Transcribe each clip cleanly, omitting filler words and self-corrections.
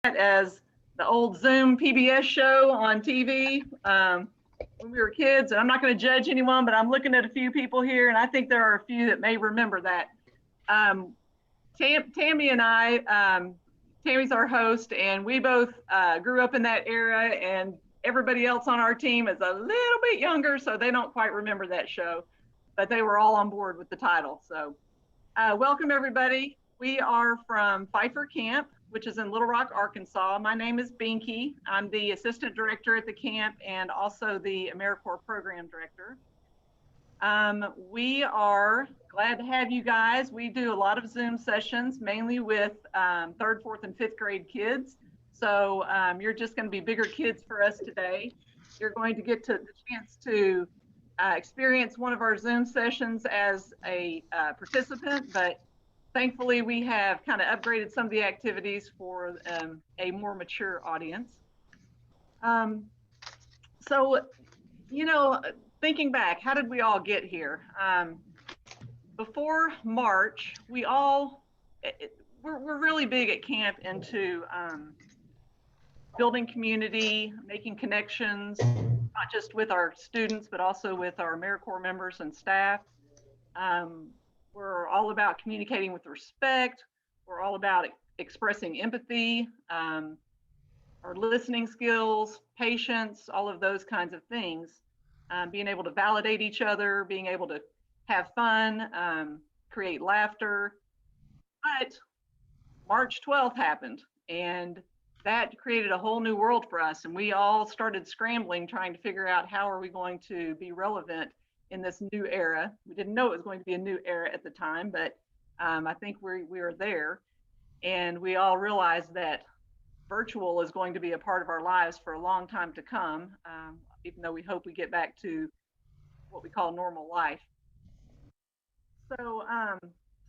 as the old Zoom PBS show on TV when we were kids. And I'm not going to judge anyone, but I'm looking at a few people here, and I think there are a few that may remember that. Tammy and I, Tammy's our host, and we both grew up in that era, and everybody else on our team is a little bit younger, so they don't quite remember that show, but they were all on board with the title. So welcome, everybody. We are from Pfeifer Camp, which is in Little Rock, Arkansas. My name is Binky. I'm the assistant director at the camp and also the AmeriCorps program director. We are glad to have you guys. We do a lot of Zoom sessions, mainly with third, fourth, and fifth grade kids. So you're just going to be bigger kids for us today. You're going to get the chance to experience one of our Zoom sessions as a participant, but thankfully we have kind of upgraded some of the activities for a more mature audience. So, you know, thinking back, how did we all get here? Before March, we're really big at camp into building community, making connections, not just with our students, but also with our AmeriCorps members and staff. We're all about communicating with respect. We're all about expressing empathy, our listening skills, patience, all of those kinds of things. Being able to validate each other, being able to have fun, create laughter. But March 12th happened, and that created a whole new world for us. And we all started scrambling, trying to figure out how are we going to be relevant in this new era. We didn't know it was going to be a new era at the time, but I think we were there. And we all realized that virtual is going to be a part of our lives for a long time to come, even though we hope we get back to what we call normal life. So,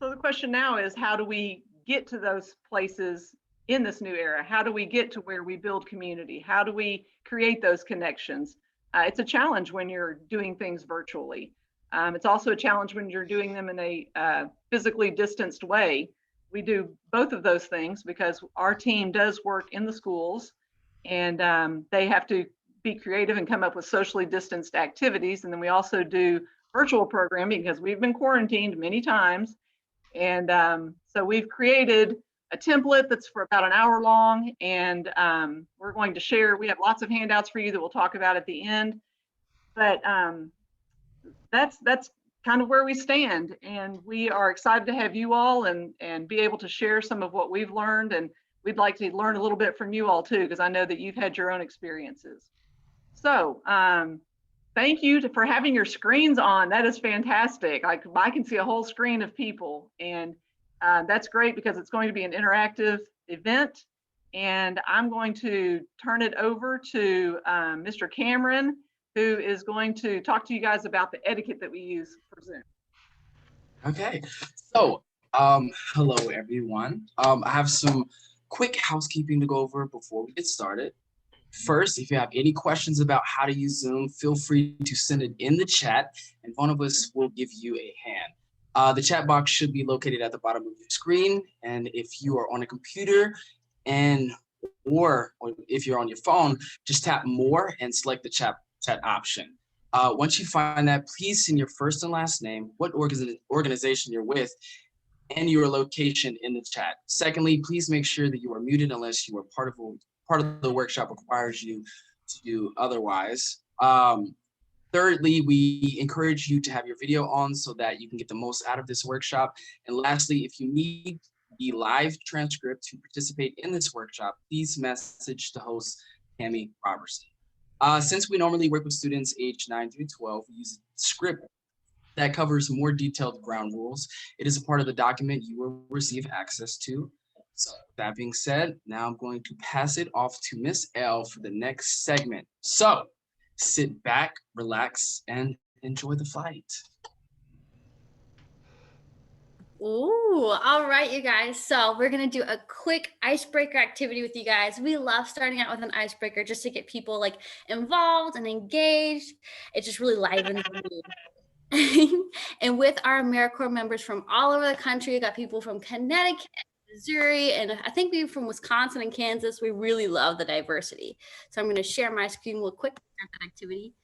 so the question now is, how do we get to those places in this new era? How do we get to where we build community? How do we create those connections? It's a challenge when you're doing things virtually. It's also a challenge when you're doing them in a physically distanced way. We do both of those things because our team does work in the schools, and they have to be creative and come up with socially distanced activities. And then we also do virtual programming because we've been quarantined many times. And so we've created a template that's for about an hour long, and we're going to share. We have lots of handouts for you that we'll talk about at the end. But that's kind of where we stand, and we are excited to have you all and be able to share some of what we've learned, and we'd like to learn a little bit from you all too, because I know that you've had your own experiences. So thank you for having your screens on. That is fantastic. I can see a whole screen of people, and that's great because it's going to be an interactive event. And I'm going to turn it over to Mr. Cameron, who is going to talk to you guys about the etiquette that we use for Zoom. Okay, so hello everyone. I have some quick housekeeping to go over before we get started. First, if you have any questions about how to use Zoom, feel free to send it in the chat, and one of us will give you a hand. The chat box should be located at the bottom of your screen, and if you are on a computer or if you're on your phone, just tap more and select the chat option. Once you find that, please send your first and last name, what organization you're with, and your location in the chat. Secondly, please make sure that you are muted unless you are part of the workshop requires you to do otherwise. Thirdly, we encourage you to have your video on so that you can get the most out of this workshop. And lastly, if you need the live transcript to participate in this workshop, please message the host, Tammy Robertson. Since we normally work with students aged 9 through 12, we use a script that covers more detailed ground rules. It is a part of the document you will receive access to. So that being said, now I'm going to pass it off to Miss L for the next segment. So sit back, relax, and enjoy the flight. Ooh, all right, you guys. So we're going to do a quick icebreaker activity with you guys. We love starting out with an icebreaker just to get people like involved and engaged. It just really livens the mood. And with our AmeriCorps members from all over the country, we got people from Connecticut, Missouri, and I think we're from Wisconsin and Kansas. We really love the diversity. So I'm going to share my screen real quick to start that activity.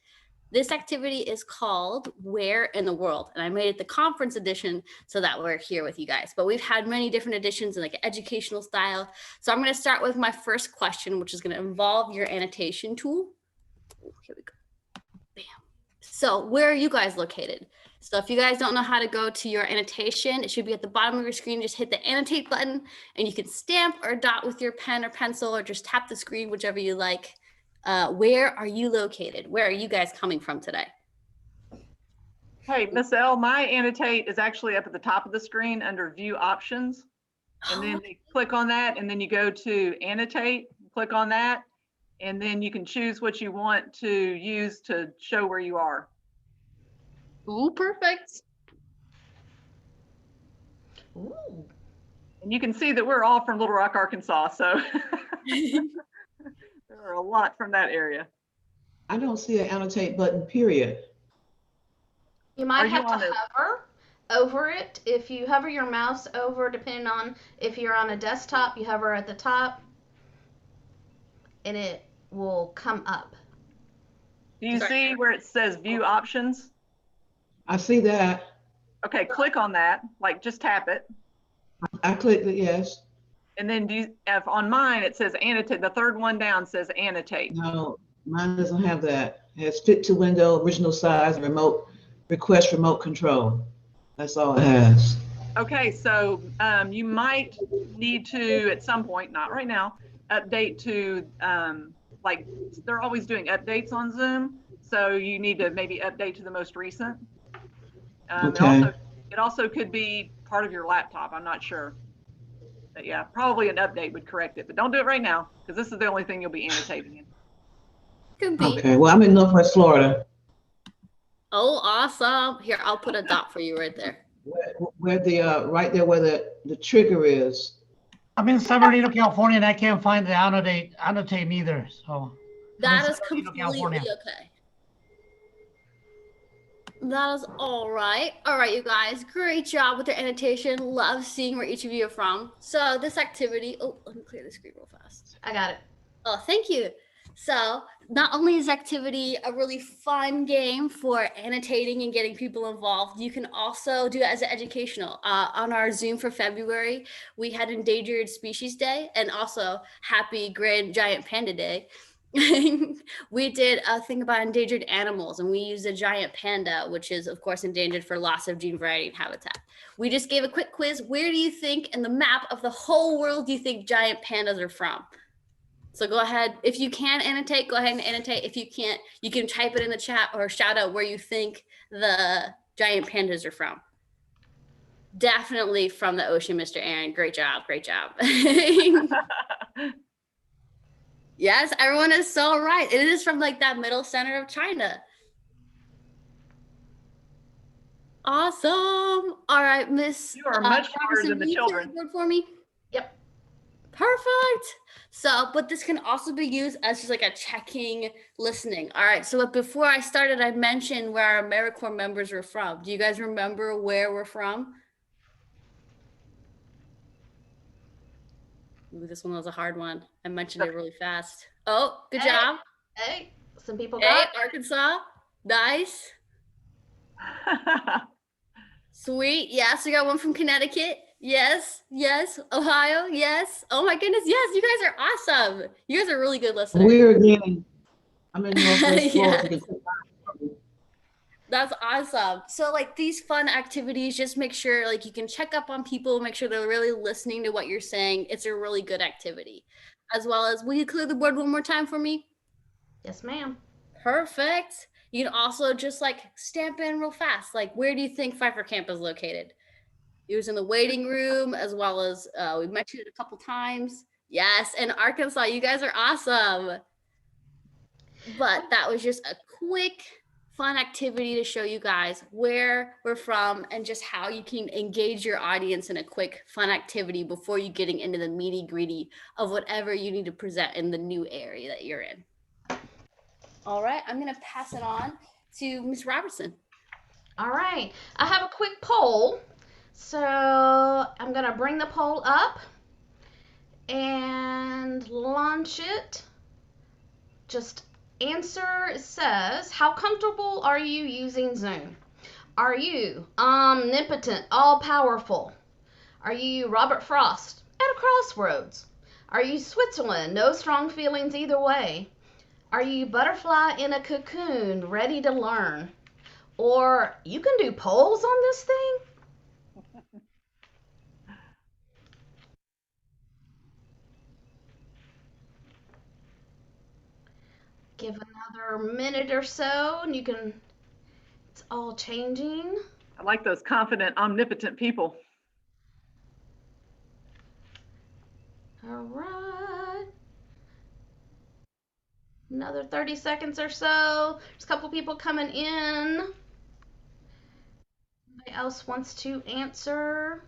This activity is called Where in the World, and I made it the conference edition so that we're here with you guys. But we've had many different editions in like an educational style. So I'm going to start with my first question, which is going to involve your annotation tool. Oh, here we go. Bam. So where are you guys located? So if you guys don't know how to go to your annotation, it should be at the bottom of your screen. Just hit the annotate button and you can stamp or dot with your pen or pencil or just tap the screen, whichever you like. Where are you located? Where are you guys coming from today? Hey, Miss L, my annotate is actually up at the top of the screen under view options. And then you click on that and then you go to annotate, click on that, and then you can choose what you want to use to show where you are. Ooh, perfect. Ooh. And you can see that we're all from Little Rock, Arkansas, so there are a lot from that area. I don't see an annotate button, period. You might have to on it? hover over it. If you hover your mouse over, depending on if you're on a desktop, you hover at the top and it will come up. Do you see where it says view options? I see that. Okay, click on that, like just tap it. I clicked it, yes. And then if on mine, it says annotate, the third one down says annotate. No, mine doesn't have that. It has fit to window, original size, remote, request remote control. That's all it has. Okay, so you might need to, at some point, not right now, update to, like, they're always doing updates on Zoom. So you need to maybe update to the most recent. Okay. It also could be part of your laptop. I'm not sure. But yeah, probably an update would correct it. But don't do it right now because this is the only thing you'll be annotating in. Could be. Okay, well, I'm in Northwest Florida. Oh, awesome. Here, I'll put a dot for you right there. Where the, right there where the trigger is. I'm in San Bernardino, California, and I can't find the annotate either. So That is San Bernardino, completely California. okay. That is all right. All right, you guys, great job with your annotation. Love seeing where each of you are from. So this activity, oh, let me clear the screen real fast. I got it. Oh, thank you. So not only is activity a really fun game for annotating and getting people involved, you can also do it as an educational. On our Zoom for February, we had Endangered Species Day and also Happy Grand Giant Panda Day. We did a thing about endangered animals and we used a giant panda, which is of course endangered for loss of gene variety and habitat. We just gave a quick quiz. Where do you think in the map of the whole world do you think giant pandas are from? So go ahead. If you can annotate, go ahead and annotate. If you can't, you can type it in the chat or shout out where you think the giant pandas are from. Definitely from the ocean, Mr. Aaron. Great job. Great job. Yes, everyone is so right. It is from like that middle center of China. Awesome. All right, Miss. You are much smarter than the can you clear children. the board for me? Yep. Perfect. So, but this can also be used as just like a checking listening. All right. So before I started, I mentioned where our AmeriCorps members were from. Do you guys remember where we're from? Ooh, this one was a hard one. I mentioned it really fast. Oh, good Hey. job. Hey, some people Hey, got Arkansas. Nice. Sweet. Yes, we got one from Connecticut. Yes. Yes. Ohio. Yes. Oh my goodness. Yes. You guys are awesome. You guys are really good listeners. We're again. I'm in Northwest Florida. Yes. That's awesome. So like these fun activities, just make sure like you can check up on people, make sure they're really listening to what you're saying. It's a really good activity. As well as, will you clear the board one more time for me? Yes, ma'am. Perfect. You can also just like stamp in real fast. Like, where do you think Pfeifer Camp is located? It was in the waiting room, as well as we mentioned it a couple times. Yes, in Arkansas. You guys are awesome. But that was just a quick, fun activity to show you guys where we're from and just how you can engage your audience in a quick, fun activity before you getting into the nitty-gritty of whatever you need to present in the new area that you're in. All right, I'm going to pass it on to Ms. Robertson. All right. I have a quick poll. So I'm going to bring the poll up and launch it. Just answer says, how comfortable are you using Zoom? Are you omnipotent, all-powerful? Are you Robert Frost at a crossroads? Are you Switzerland, no strong feelings either way? Are you butterfly in a cocoon, ready to learn? Or you can do polls on this thing? Give another minute or so and you can, it's all changing. I like those confident, omnipotent people. All right. Another 30 seconds or so. There's a couple people coming in. Anybody else wants to answer?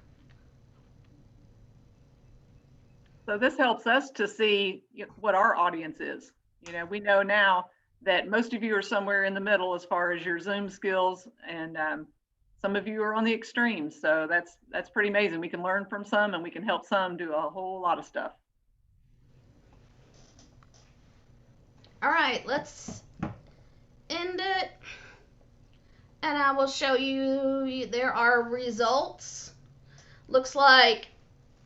So this helps us to see what our audience is. You know, we know now that most of you are somewhere in the middle as far as your Zoom skills, and some of you are on the extremes. So that's pretty amazing. We can learn from some and we can help some do a whole lot of stuff. All right, let's end it. And I will show you, there are results. Looks like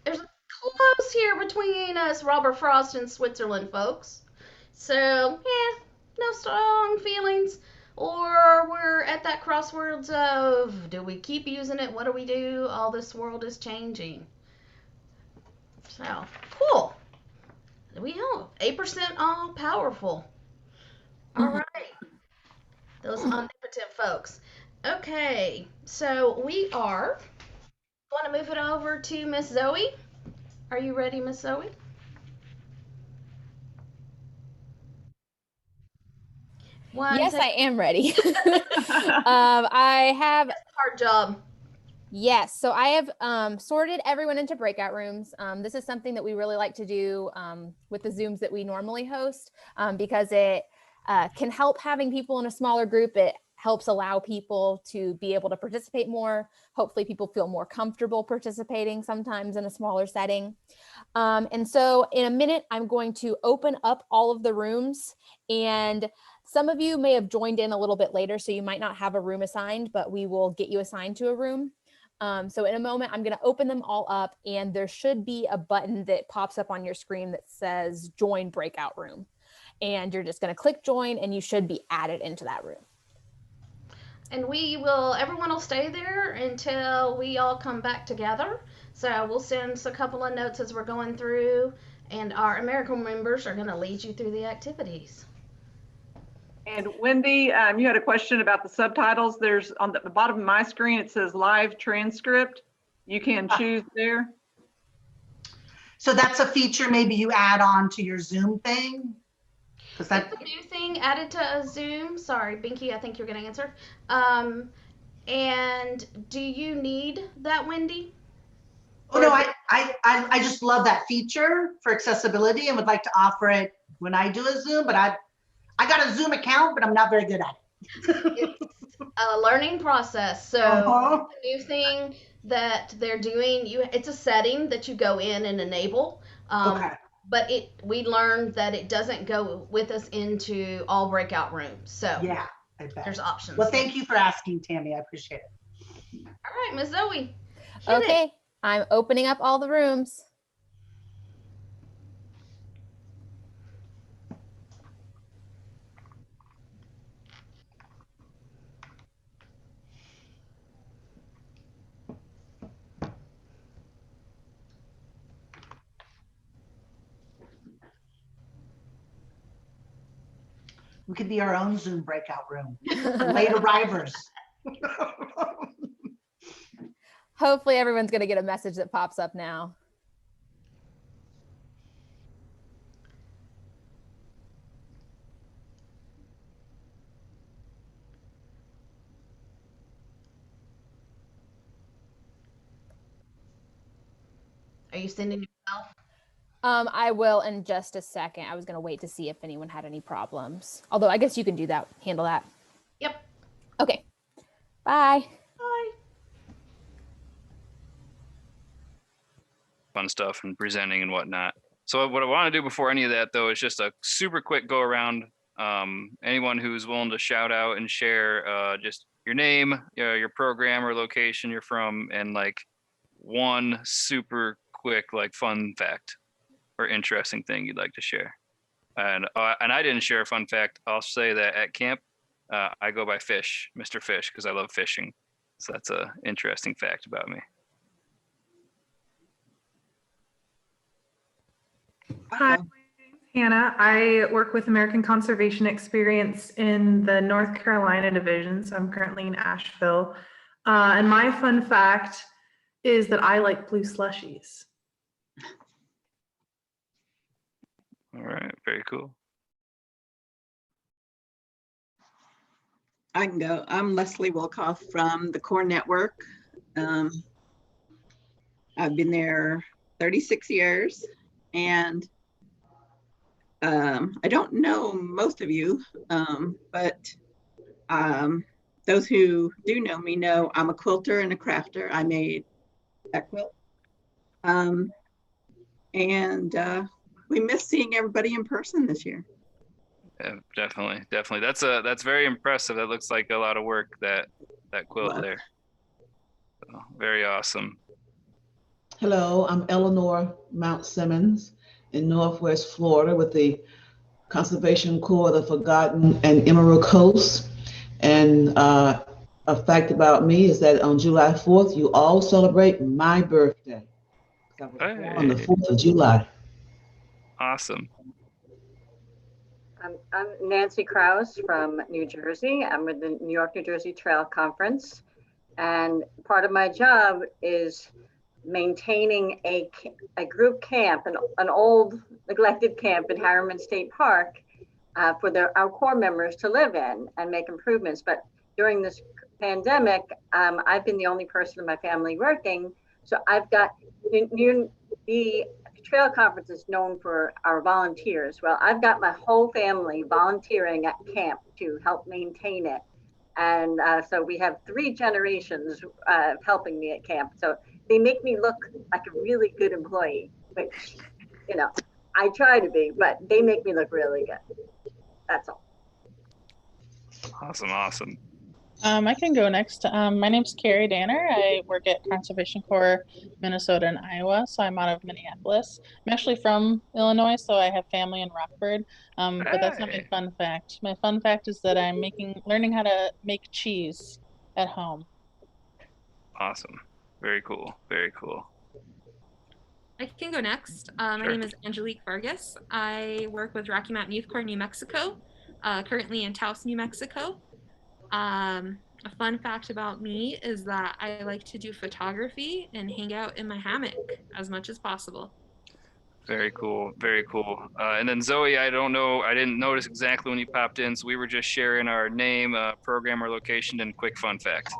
there's a close here between us, Robert Frost and Switzerland, folks. So, yeah, no strong feelings. Or we're at that crossroads of, do we keep using it? What do we do? All this world is changing. So, cool. We have 8% all powerful. All right. Those omnipotent folks. Okay, so we are going to move it over to Miss Zoe. Are you ready, Miss Zoe? Yes, I am ready. I have hard job. Yes, so I have sorted everyone into breakout rooms. This is something that we really like to do with the Zooms that we normally host because it can help having people in a smaller group. It helps allow people to be able to participate more. Hopefully people feel more comfortable participating sometimes in a smaller setting. And so in a minute, I'm going to open up all of the rooms, and some of you may have joined in a little bit later, so you might not have a room assigned, but we will get you assigned to a room. So in a moment, I'm going to open them all up, and there should be a button that pops up on your screen that says join breakout room. And you're just going to click join, and you should be added into that room. And everyone will stay there until we all come back together. So we'll send us a couple of notes as we're going through, and our AmeriCorps members are going to lead you through the activities. And Wendy, you had a question about the subtitles. There's on the bottom of my screen, it says live transcript. You can choose there. So that's a feature maybe you add on to your Zoom thing? Because that's a new thing added to a Zoom. Sorry, Binky, I think you're going to answer. And do you need that, Wendy? Oh, no, I just love that feature for accessibility and would like to offer it when I do a Zoom, but I got a Zoom account, but I'm not very good at it. It's a learning process. So the new thing that they're doing, it's a setting that you go in and enable. Okay. But we learned that it doesn't go with us into all breakout rooms. So yeah, I bet. There's options. Well, thank you for asking, Tammy. I appreciate it. All right, Miss Zoe. Okay, I'm opening up all the rooms. We could be our own Zoom breakout room. Late arrivers. Hopefully everyone's going to get a message that pops up now. Are you sending yourself? I will in just a second. I was going to wait to see if anyone had any problems. Although I guess you can do that, handle that. Yep. Okay. Bye. Bye. Fun stuff and presenting and whatnot. So what I want to do before any of that, though, is just a super quick go around. Anyone who's willing to shout out and share just your name, your program or location you're from, and like one super quick like fun fact or interesting thing you'd like to share. And I didn't share a fun fact. I'll say that at camp, I go by Fish, Mr. Fish, because I love fishing. So that's a interesting fact about me. Hi, my name's Hannah. I work with American Conservation Experience in the North Carolina division. So I'm currently in Asheville. And my fun fact is that I like blue slushies. All right, very cool. I can go. I'm Leslie Wilkoff from the Core Network. I've been there 36 years, and I don't know most of you, but those who do know me know I'm a quilter and a crafter. I made that quilt. And we miss seeing everybody in person this year. Yeah, definitely. That's very impressive. That looks like a lot of work, that quilt there. So, very awesome. Hello, I'm Eleanor Mount Simmons in Northwest Florida with the Conservation Corps of the Forgotten and Emerald Coast. And a fact about me is that on July 4th, you all celebrate my birthday. I was born on the 4th of July. Awesome. I'm Nancy Krause from New Jersey. I'm with the New York, New Jersey Trail Conference. And part of my job is maintaining a group camp, an old neglected camp in Harriman State Park for our core members to live in and make improvements. But during this pandemic, I've been the only person in my family working. So I've got the Trail Conference is known for our volunteers. Well, I've got my whole family volunteering at camp to help maintain it. And so we have 3 generations helping me at camp. So they make me look like a really good employee, which, you know, I try to be, but they make me look really good. That's all. Awesome. I can go next. My name's Carrie Danner. I work at Conservation Corps, Minnesota and Iowa, so I'm out of Minneapolis. I'm actually from Illinois, so I have family in Rockford, but that's not my fun fact. My fun fact is that I'm learning how to make cheese at home. Awesome. Very cool. I can go next. My name is Angelique Vargas. I work with Rocky Mountain Youth Corps, New Mexico, currently in Taos, New Mexico. A fun fact about me is that I like to do photography and hang out in my hammock as much as possible. Very cool. And then Zoe, I didn't notice exactly when you popped in, so we were just sharing our name, program, or location, and quick fun fact.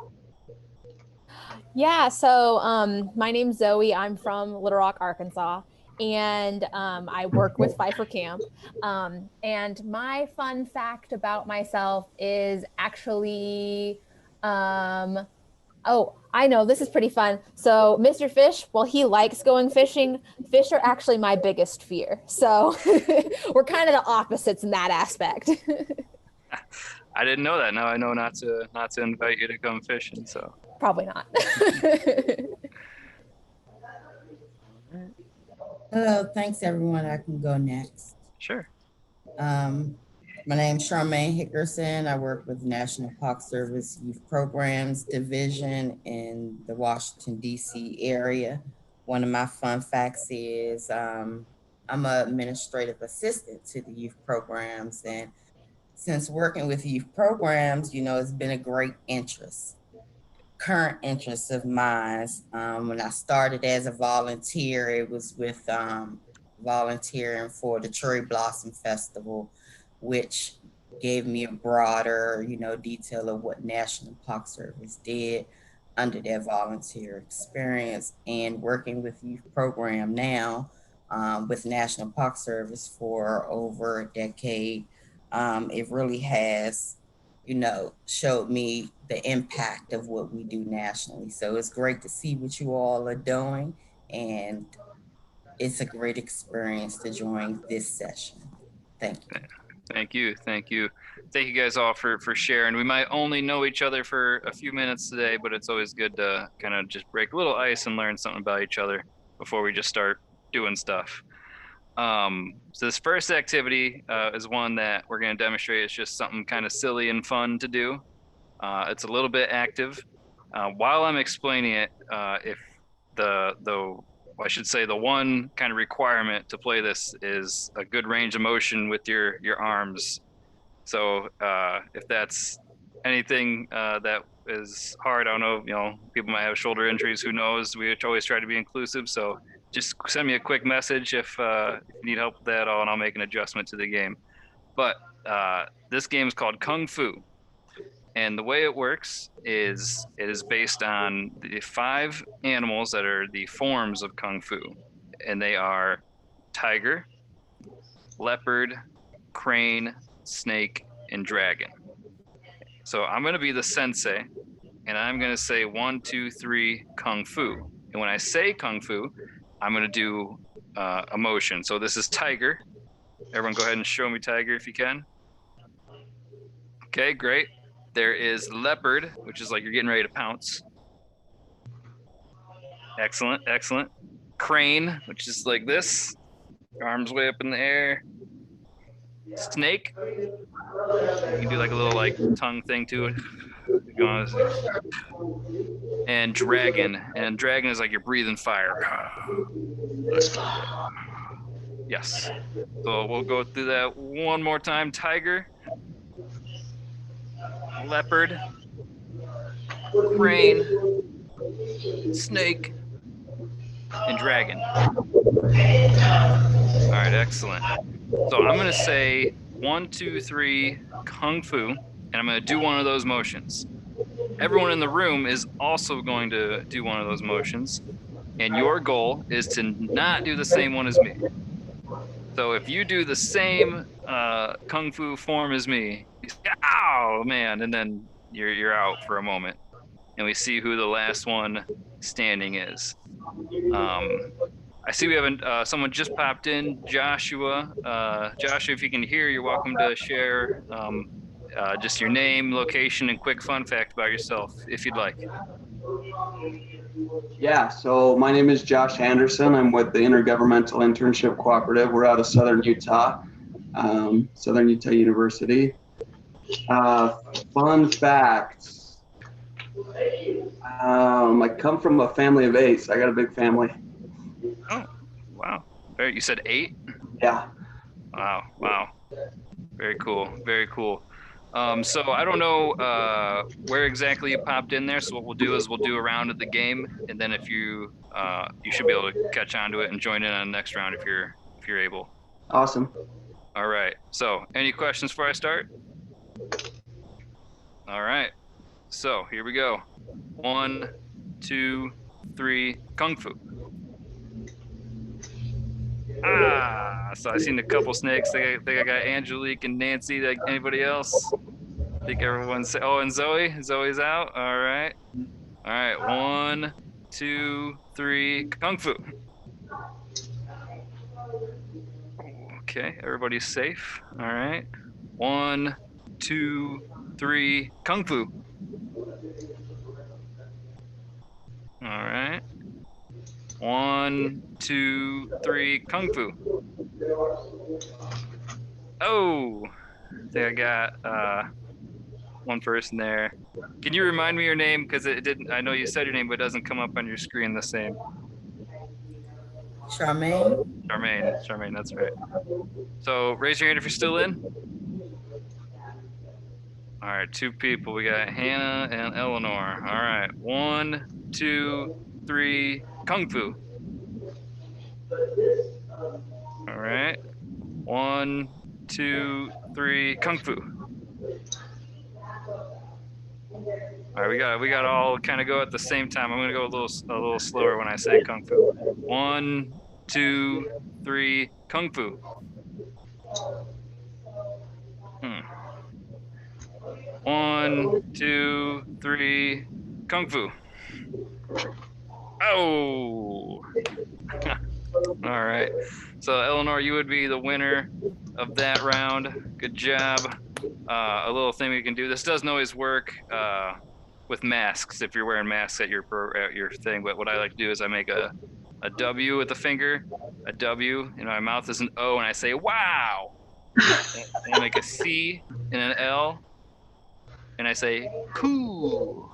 Yeah, so my name's Zoe. I'm from Little Rock, Arkansas, and I work with Pfeifer Camp. And my fun fact about myself is actually, oh, I know, this is pretty fun. So Mr. Fish, well, he likes going fishing. Fish are actually my biggest fear. So we're kind of the opposites in that aspect. I didn't know that. Now I know not to invite you to come fishing. So probably not. Hello, thanks everyone. I can go next. Sure. My name's Charmaine Hickerson. I work with National Park Service Youth Programs Division in the Washington, D.C. area. One of my fun facts is I'm an administrative assistant to the youth programs. And since working with youth programs, it's been a great current interest of mine. When I started as a volunteer, it was with volunteering for the Cherry Blossom Festival, which gave me a broader, detail of what National Park Service did under their volunteer experience. And working with youth program now with National Park Service for over a decade, it really has, showed me the impact of what we do nationally. So it's great to see what you all are doing. And it's a great experience to join this session. Thank you. Thank you. Thank you. Thank you guys all for sharing. We might only know each other for a few minutes today, but it's always good to kind of just break a little ice and learn something about each other before we just start doing stuff. So this first activity is one that we're going to demonstrate. It's just something kind of silly and fun to do. It's a little bit active. While I'm explaining it, if I should say the one kind of requirement to play this is a good range of motion with your arms. So if that's anything that is hard, I don't know, people might have shoulder injuries, who knows? We always try to be inclusive. So just send me a quick message if you need help with that at all, and I'll make an adjustment to the game. But this game is called Kung Fu. And the way it works is it is based on the 5 animals that are the forms of Kung Fu. And they are tiger, leopard, crane, snake, and dragon. So I'm going to be the sensei, and I'm going to say 1, 2, 3, Kung Fu. And when I say Kung Fu, I'm going to do a motion. So this is tiger. Everyone go ahead and show me tiger if you can. Okay, great. There is leopard, which is like you're getting ready to pounce. Excellent, excellent. Crane, which is like this. Arms way up in the air. Snake. You can do like a little like tongue thing to it. And dragon. And dragon is like you're breathing fire. Yes. So we'll go through that one more time. Tiger. Leopard, crane, snake, and dragon. All right, excellent. So I'm going to say 1, 2, 3, Kung Fu, and I'm going to do one of those motions. Everyone in the room is also going to do one of those motions, and your goal is to not do the same one as me. So if you do the same Kung Fu form as me, you say, "Oh man," and then you're out for a moment, and we see who the last one standing is. I see we have someone just popped in, Joshua. Joshua, if you can hear, you're welcome to share just your name, location, and quick fun fact about yourself, if you'd like. Yeah, so my name is Josh Anderson. I'm with the Intergovernmental Internship Cooperative. We're out of Southern Utah, Southern Utah University. Fun facts. I come from a family of 8, so I got a big family. Oh, wow. You said 8? Yeah. Wow. Very cool, very cool. So I don't know where exactly you popped in there. So what we'll do is we'll do a round of the game, and then if you should be able to catch on to it and join in on the next round if you're able. Awesome. All right. So any questions before I start? All right. So here we go. 1, 2, 3, Kung Fu. So I seen a couple snakes. I think I got Angelique and Nancy. Like anybody else? I think everyone's. Oh, and Zoe. Zoe's out. All right. 1, 2, 3, Kung Fu. Okay, everybody's safe. All right. 1, 2, 3, Kung Fu. All right. 1, 2, 3, Kung Fu. Oh, I think I got one person there. Can you remind me your name? Because it didn't. I know you said your name, but it doesn't come up on your screen the same. Charmaine. Charmaine, that's right. So raise your hand if you're still in. All right, 2 people. We got Hannah and Eleanor. All right, 1, 2, 3, Kung Fu. All right, 1, 2, 3, Kung Fu. All right, we got all kind of go at the same time. I'm gonna go a little slower when I say Kung Fu. 1, 2, 3, Kung Fu. 1, 2, 3, Kung Fu. Oh. All right. So Eleanor, you would be the winner of that round. Good job. A little thing we can do. This doesn't always work with masks if you're wearing masks at your thing. But what I like to do is I make a W with the finger, a W, and my mouth is an O, and I say wow. And I make a C and an L, and I say cool.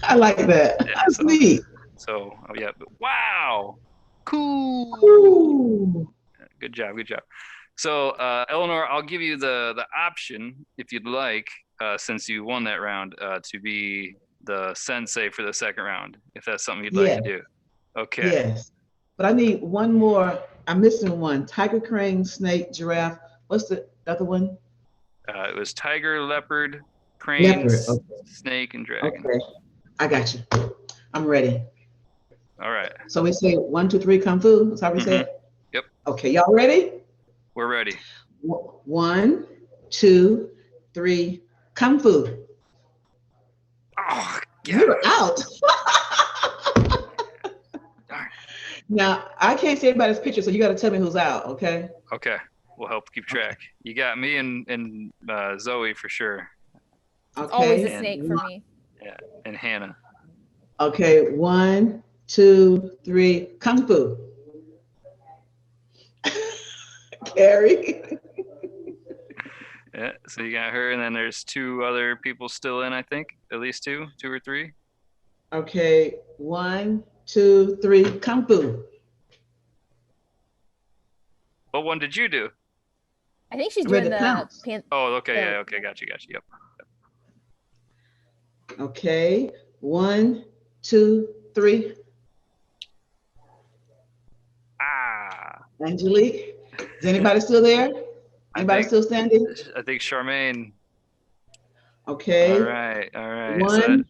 I like that. Yeah, That's neat. So yeah, but wow, cool. Cool. Good job, good job. So Eleanor, I'll give you the option if you'd like, since you won that round, to be the sensei for the second round, if that's something you'd like to do. Okay. Yes. But I need one more. I'm missing one. Tiger, crane, snake, giraffe. What's the other one? It was tiger, leopard, crane, Leopard. Okay. snake, and dragon. Okay. I got you. I'm ready. All right. So we say 1, 2, 3, kung fu. That's how we say it? Yep. Okay, y'all ready? We're ready. 1, 2, 3, kung fu. Oh, you're out. Now, I can't see everybody's picture, so you got to tell me who's out, okay? Okay. We'll help keep track. You got me and Zoe for sure. It's always a snake for me. Yeah, and Hannah. Okay, 1, 2, 3, kung fu. Carrie. Yeah, so you got her, and then there's 2 other people still in, I think. At least 2 or 3. Okay, 1, 2, 3, kung fu. What one did you do? I think she's doing the Oh, okay, yeah, okay, got you, yep. Okay, 1, 2, 3. Angelique, is anybody still there? Anybody still standing? I think Charmaine. Okay. All right. 1.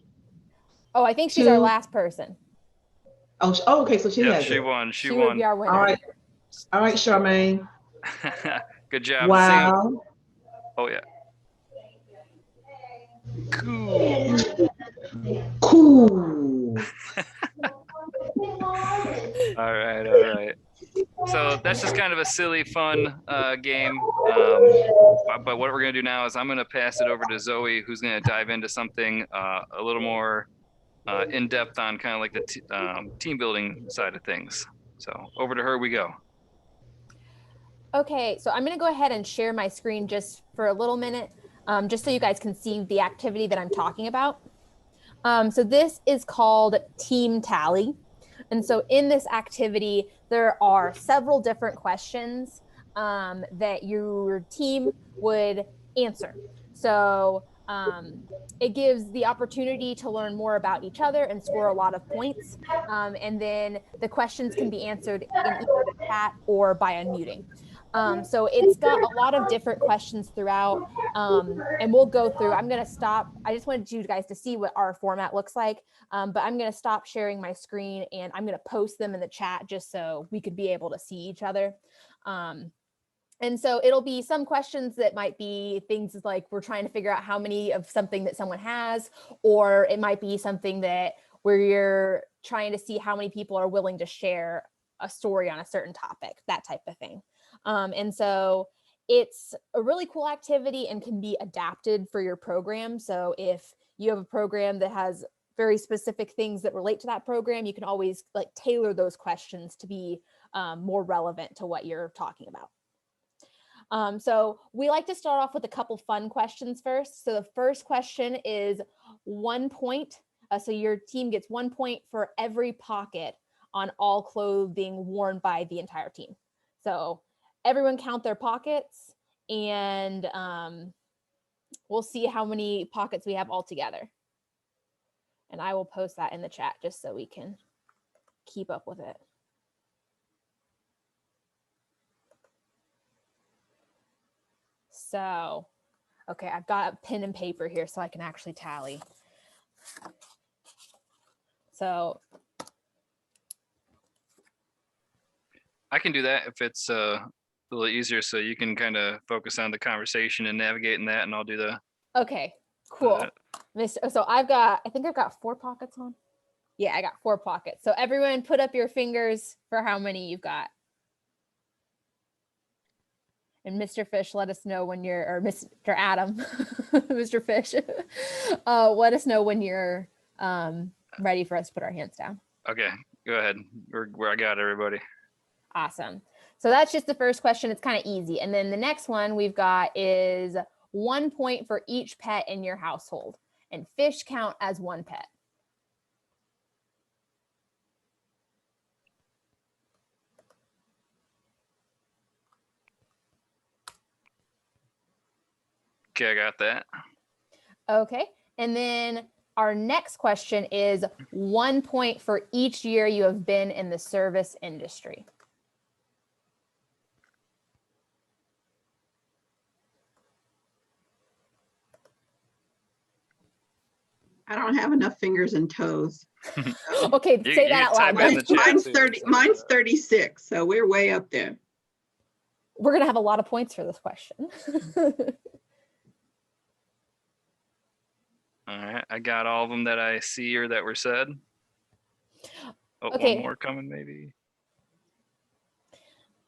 Oh, I think she's our last person. Oh, okay, so she has she it. won. She would won. be our winner. All right, Charmaine. Good job. Wow. Oh yeah. Cool. Cool. All right. So that's just kind of a silly, fun game. But what we're gonna do now is I'm gonna pass it over to Zoe, who's gonna dive into something a little more in depth on kind of like the team building side of things. So over to her we go. Okay, so I'm gonna go ahead and share my screen just for a little minute, just so you guys can see the activity that I'm talking about. So this is called Team Tally. And so in this activity, there are several different questions that your team would answer. So it gives the opportunity to learn more about each other and score a lot of points. And then the questions can be answered in either the chat or by unmuting. So it's got a lot of different questions throughout, and we'll go through. I'm going to stop. I just wanted you guys to see what our format looks like, but I'm going to stop sharing my screen and I'm going to post them in the chat just so we could be able to see each other. And so it'll be some questions that might be things like we're trying to figure out how many of something that someone has, or it might be something that where you're trying to see how many people are willing to share a story on a certain topic, that type of thing. And so it's a really cool activity and can be adapted for your program. So if you have a program that has very specific things that relate to that program, you can always like tailor those questions to be more relevant to what you're talking about. So we like to start off with a couple fun questions first. So the first question is 1 point. So your team gets 1 point for every pocket on all clothing worn by the entire team. So everyone count their pockets and we'll see how many pockets we have all together. And I will post that in the chat just so we can keep up with it. So, okay, I've got a pen and paper here so I can actually tally. So I can do that if it's a little easier, so you can kind of focus on the conversation and navigating that, and I'll do the. Okay, cool. So I think I've got 4 pockets on. Yeah, I got 4 pockets. So everyone put up your fingers for how many you've got. And Mr. Fish, let us know when you're, or Mr. Adam, Mr. Fish, let us know when you're ready for us to put our hands down. Okay, go ahead. Where I got everybody. Awesome. So that's just the first question. It's kind of easy. And then the next one we've got is 1 point for each pet in your household. And fish count as 1 pet. Okay, I got that. Okay. And then our next question is 1 point for each year you have been in the service industry. I don't have enough fingers and toes. Okay, say that out loud. Mine's 36, so we're way up there. We're going to have a lot of points for this question. All right, I got all of them that I see or that were said. Oh, Okay. one more coming maybe.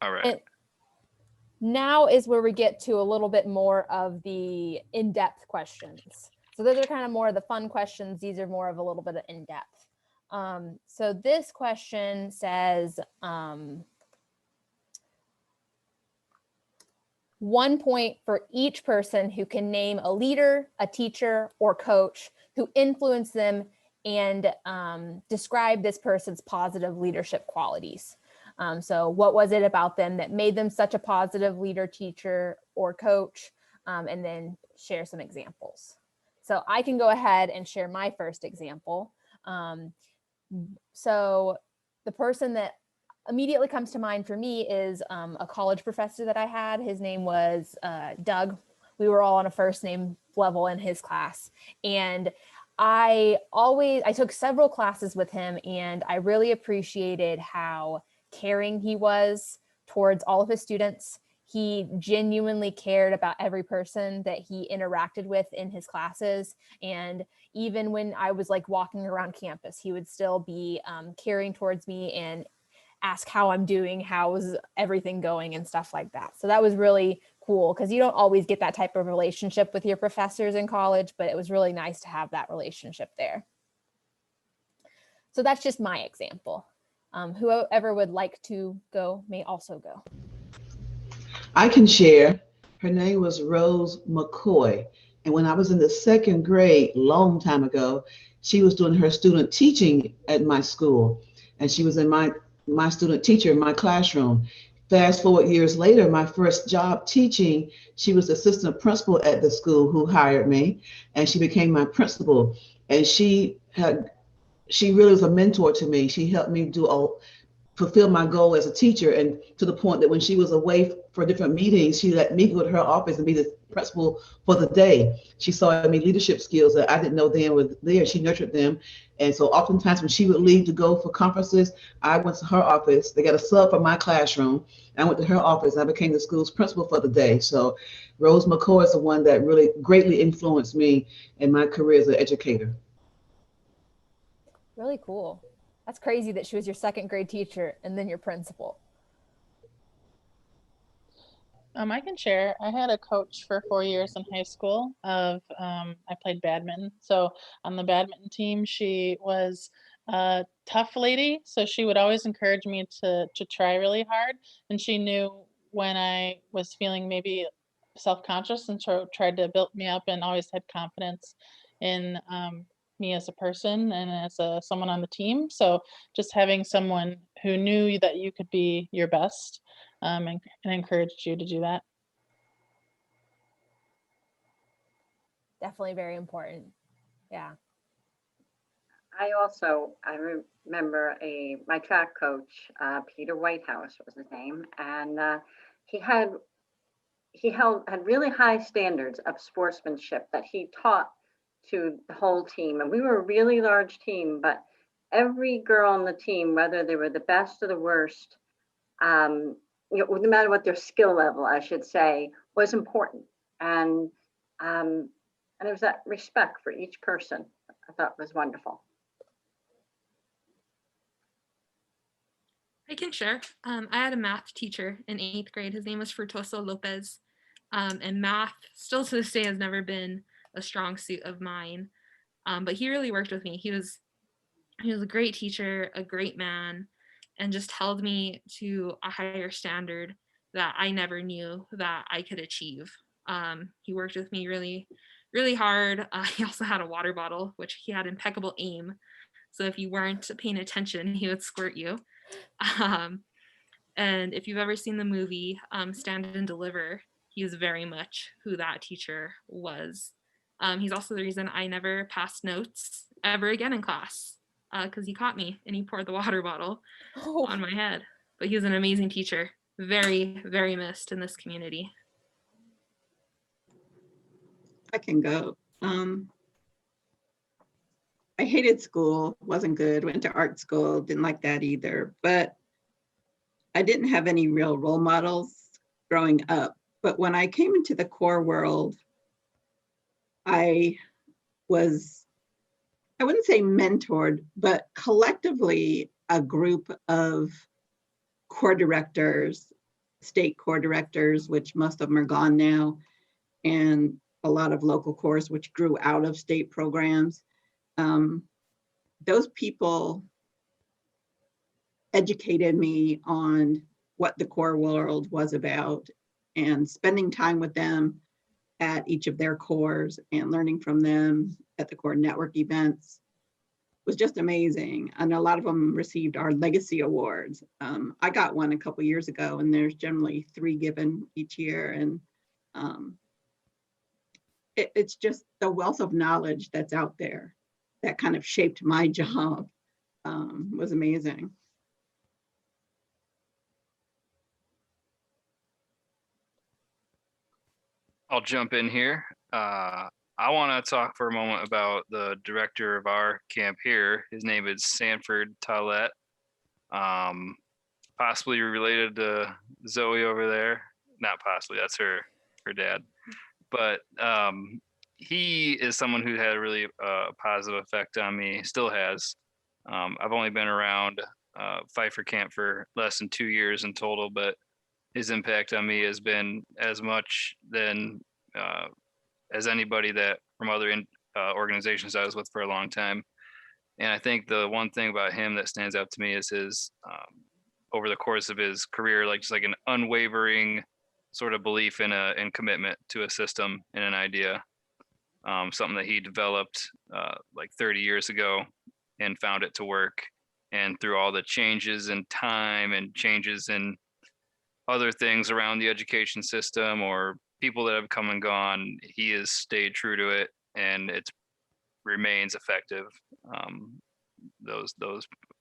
All right. And now is where we get to a little bit more of the in-depth questions. So those are kind of more of the fun questions. These are more of a little bit of in-depth. So this question says, 1 point for each person who can name a leader, a teacher, or coach who influenced them and describe this person's positive leadership qualities. So what was it about them that made them such a positive leader, teacher, or coach? And then share some examples. So I can go ahead and share my first example. So the person that immediately comes to mind for me is a college professor that I had. His name was Doug. We were all on a first name level in his class. And I took several classes with him, and I really appreciated how caring he was towards all of his students. He genuinely cared about every person that he interacted with in his classes. And even when I was like walking around campus, he would still be caring towards me and ask how I'm doing, how's everything going and stuff like that. So that was really cool because you don't always get that type of relationship with your professors in college, but it was really nice to have that relationship there. So that's just my example. Whoever would like to go may also go. I can share. Her name was Rose McCoy. And when I was in the 2nd grade, long time ago, she was doing her student teaching at my school. And she was in my student teacher in my classroom. Fast forward years later, my first job teaching, she was assistant principal at the school who hired me, and she became my principal. And she really was a mentor to me. She helped me fulfill my goal as a teacher, and to the point that when she was away for different meetings, she let me go to her office and be the principal for the day. She saw in me leadership skills that I didn't know then were there. She nurtured them. And so oftentimes when she would leave to go for conferences, I went to her office. They got a sub from my classroom. I went to her office and I became the school's principal for the day. So Rose McCoy is the one that really greatly influenced me in my career as an educator. Really cool. That's crazy that she was your 2nd grade teacher and then your principal. I can share. I had a coach for 4 years in high school I played badminton. So on the badminton team, she was a tough lady. So she would always encourage me to try really hard. And she knew when I was feeling maybe self-conscious, and tried to build me up, and always had confidence in me as a person and as someone on the team. So just having someone who knew that you could be your best and encouraged you to do that. Definitely very important. Yeah. I remember my track coach, Peter Whitehouse was his name, and he had really high standards of sportsmanship that he taught to the whole team. And we were a really large team, but every girl on the team, whether they were the best or the worst, no matter what their skill level, I should say, was important. And it was that respect for each person I thought was wonderful. I can share. I had a math teacher in 8th grade. His name was Frutoso Lopez. And math, still to this day, has never been a strong suit of mine. But he really worked with me. He was a great teacher, a great man, and just held me to a higher standard that I never knew that I could achieve. He worked with me really, really hard. He also had a water bottle, which he had impeccable aim. So if you weren't paying attention, he would squirt you. And if you've ever seen the movie Stand and Deliver, he is very much who that teacher was. He's also the reason I never passed notes ever again in class, because he caught me and he poured the water bottle on my head. But he was an amazing teacher, very, very missed in this community. I can go. I hated school, wasn't good, went to art school, didn't like that either, but I didn't have any real role models growing up. But when I came into the core world, I wouldn't say mentored, but collectively a group of core directors, state core directors, which most of them are gone now, and a lot of local cores, which grew out of state programs. Those people educated me on what the core world was about, and spending time with them at each of their cores and learning from them at the core network events was just amazing. And a lot of them received our legacy awards. I got one a couple years ago, and there's generally 3 given each year. And it's just the wealth of knowledge that's out there that kind of shaped my job. Was amazing. I'll jump in here. I want to talk for a moment about the director of our camp here. His name is Sanford Tallett. Possibly related to Zoe over there. Not possibly, that's her dad. But he is someone who had a really positive effect on me, still has. I've only been around Pfeifer Camp for less than 2 years in total, but his impact on me has been as much than as anybody that from other organizations I was with for a long time. And I think the one thing about him that stands out to me is his over the course of his career, like just like an unwavering sort of belief in commitment to a system and an idea. Something that he developed like 30 years ago and found it to work. And through all the changes in time and changes in other things around the education system or people that have come and gone, he has stayed true to it, and it remains effective. Those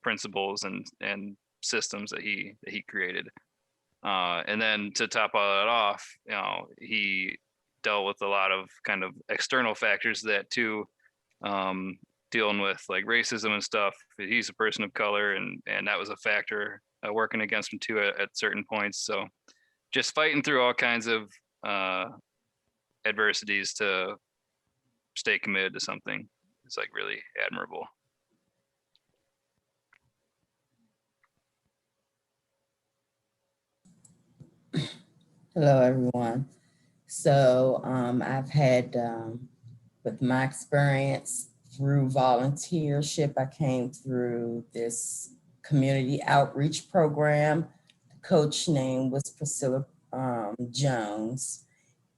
principles and systems that he created. And then to top all that off, he dealt with a lot of kind of external factors that too, dealing with like racism and stuff. He's a person of color, and that was a factor working against him too at certain points. So just fighting through all kinds of adversities to stay committed to something is like really admirable. Hello, everyone. So I've had, with my experience through volunteership, I came through this community outreach program. The coach name was Priscilla Jones.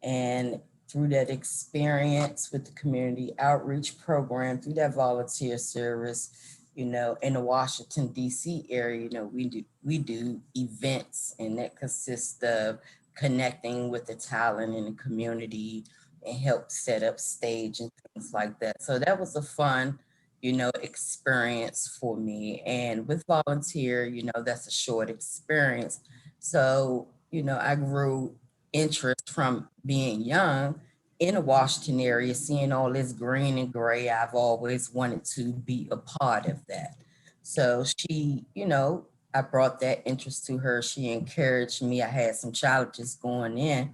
And through that experience with the community outreach program, through that volunteer service, in the Washington, D.C. area, we do events, and that consists of connecting with the talent in the community and help set up stage and things like that. So that was a fun, experience for me. And with volunteer, that's a short experience. So, I grew interest from being young in the Washington area, seeing all this green and gray. I've always wanted to be a part of that. So she, I brought that interest to her. She encouraged me. I had some challenges going in,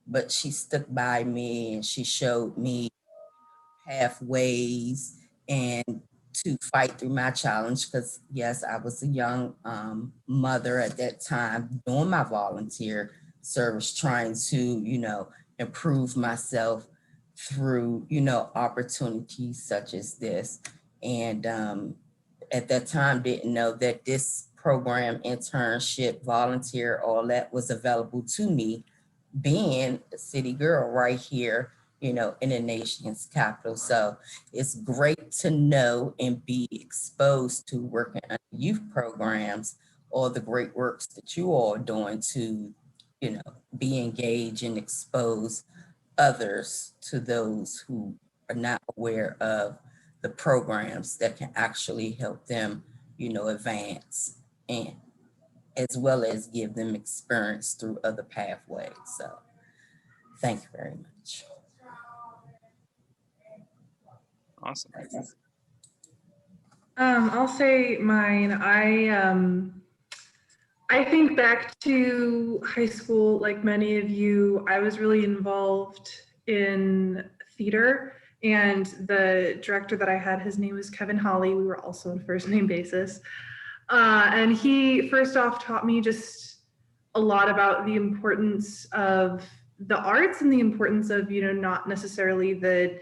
but she stuck by me and she showed me pathways and to fight through my challenge, because yes, I was a young mother at that time doing my volunteer service, trying to, improve myself through, opportunities such as this. And at that time, didn't know that this program, internship, volunteer, all that was available to me, being a city girl right here, in the nation's capital. So it's great to know and be exposed to working on youth programs, all the great works that you all are doing to, be engaged and expose others to those who are not aware of the programs that can actually help them, advance, and as well as give them experience through other pathways. So thank you very much. Awesome. I'll say mine. I think back to high school, like many of you, I was really involved in theater, and the director that I had, his name was Kevin Hawley. We were also on a first name basis. And he first off taught me just a lot about the importance of the arts and the importance of, not necessarily the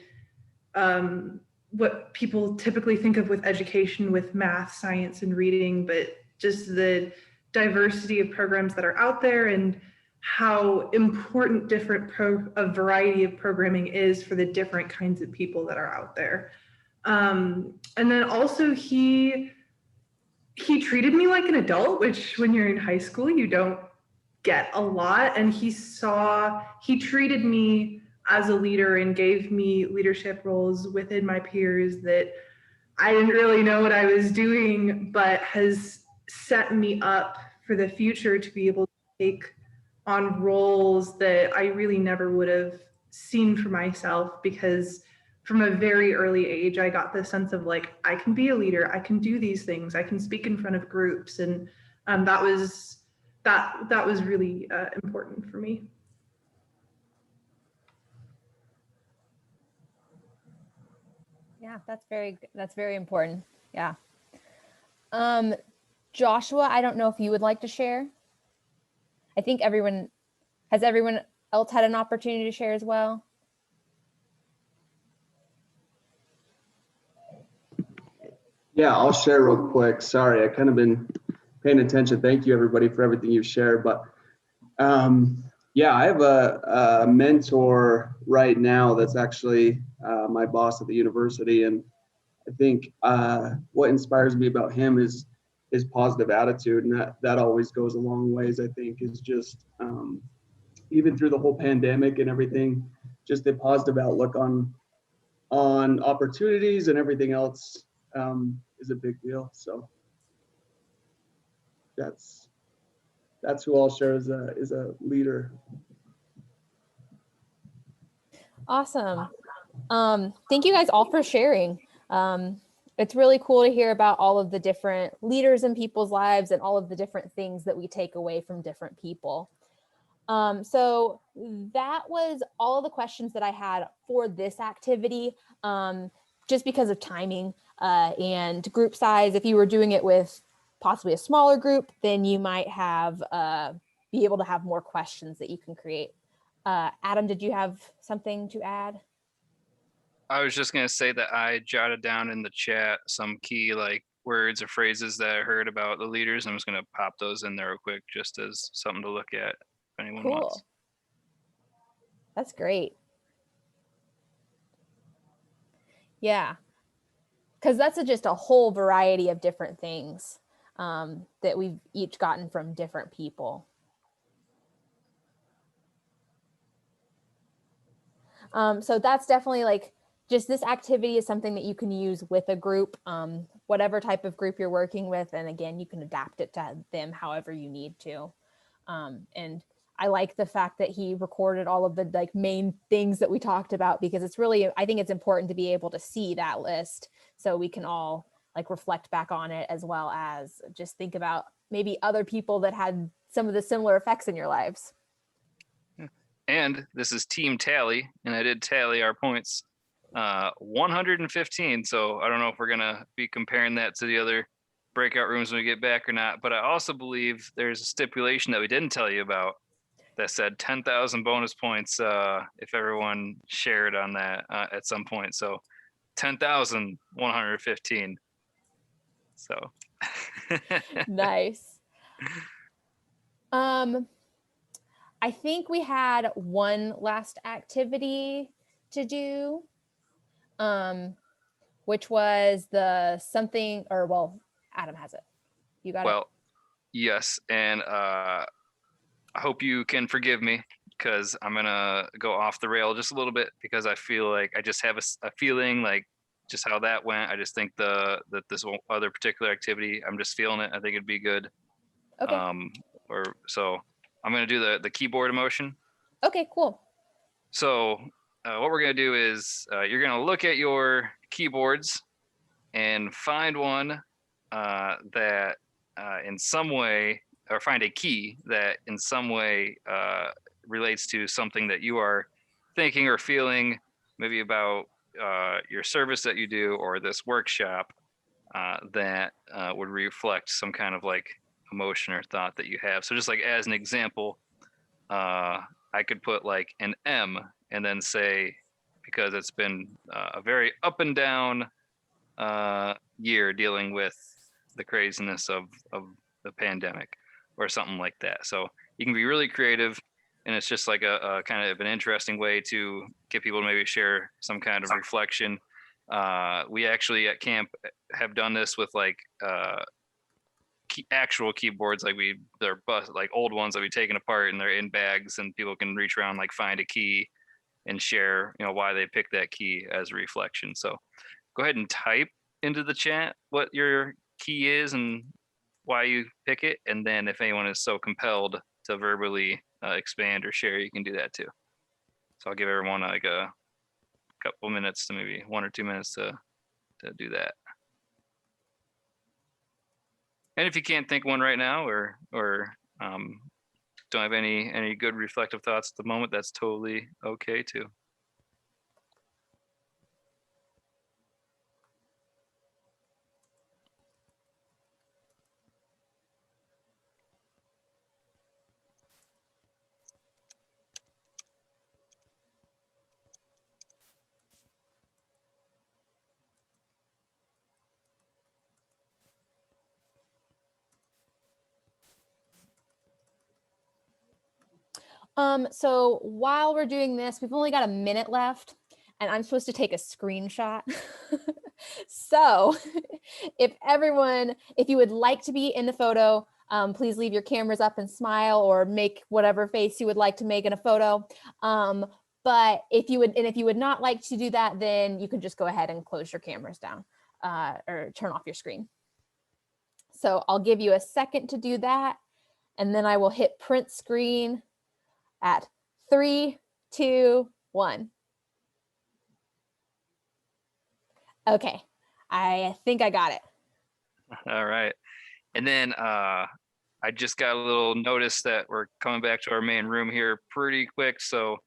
what people typically think of with education, with math, science, and reading, but just the diversity of programs that are out there and how important a variety of programming is for the different kinds of people that are out there. And then also he treated me like an adult, which when you're in high school, you don't get a lot. And he treated me as a leader and gave me leadership roles within my peers that I didn't really know what I was doing, but has set me up for the future to be able to take on roles that I really never would have seen for myself, because from a very early age, I got this sense of like, I can be a leader, I can do these things, I can speak in front of groups. And that was really important for me. Yeah, that's very important. Yeah. Joshua, I don't know if you would like to share. I think everyone else had an opportunity to share as well? Yeah, I'll share real quick. Sorry, I kind of been paying attention. Thank you everybody for everything you've shared. But yeah, I have a mentor right now that's actually my boss at the university. And I think what inspires me about him is his positive attitude. And that always goes a long ways, I think, is just even through the whole pandemic and everything, just a positive outlook on opportunities and everything else is a big deal. So that's who I'll share as a leader. Awesome. Thank you guys all for sharing. It's really cool to hear about all of the different leaders in people's lives and all of the different things that we take away from different people. So that was all of the questions that I had for this activity, just because of timing and group size. If you were doing it with possibly a smaller group, then you might have be able to have more questions that you can create. Adam, did you have something to add? I was just going to say that I jotted down in the chat some key words or phrases that I heard about the leaders. I'm just going to pop those in there real quick, just as something to look at if anyone wants. That's great. Yeah, because that's just a whole variety of different things that we've each gotten from different people. So that's definitely just this activity is something that you can use with a group, whatever type of group you're working with. And again, you can adapt it to them however you need to. And I like the fact that he recorded all of the main things that we talked about, because it's really, I think it's important to be able to see that list so we can all reflect back on it, as well as just think about maybe other people that had some of the similar effects in your lives. And this is team tally, and I did tally our points 115. So I don't know if we're gonna be comparing that to the other breakout rooms when we get back or not. But I also believe there's a stipulation that we didn't tell you about that said 10,000 bonus points if everyone shared on that at some point. So 10,115. So nice. I think we had one last activity to do, which was the something, or well, Adam has it. You got it? Well, yes. And I hope you can forgive me because I'm going to go off the rail just a little bit because I feel like I just have a feeling like just how that went. I just think that this other particular activity, I'm just feeling it. I think it'd be good. Okay. So I'm going to do the keyboard emotion. Okay, cool. So what we're going to do is you're going to look at your keyboards and find one that in some way, or find a key that in some way relates to something that you are thinking or feeling, maybe about your service that you do or this workshop that would reflect some kind of like emotion or thought that you have. So just like as an example, I could put like an M and then say, because it's been a very up and down year dealing with the craziness of the pandemic or something like that. So you can be really creative, and it's just like a kind of an interesting way to get people to maybe share some kind of reflection. We actually at camp have done this with like actual keyboards, like they're like old ones that we've taken apart and they're in bags, and people can reach around, like find a key and share, why they picked that key as a reflection. So go ahead and type into the chat what your key is and why you pick it. And then if anyone is so compelled to verbally expand or share, you can do that too. So I'll give everyone like a couple minutes to maybe 1 or 2 minutes to do that. And if you can't think one right now or don't have any good reflective thoughts at the moment, that's totally okay too. So while we're doing this, we've only got a minute left and I'm supposed to take a screenshot. So if you would like to be in the photo, please leave your cameras up and smile or make whatever face you would like to make in a photo. But if you would not like to do that, then you can just go ahead and close your cameras down or turn off your screen. So I'll give you a second to do that. And then I will hit print screen at 3, 2, 1. Okay, I think I got it. All right. And then I just got a little notice that we're coming back to our main room here pretty quick. So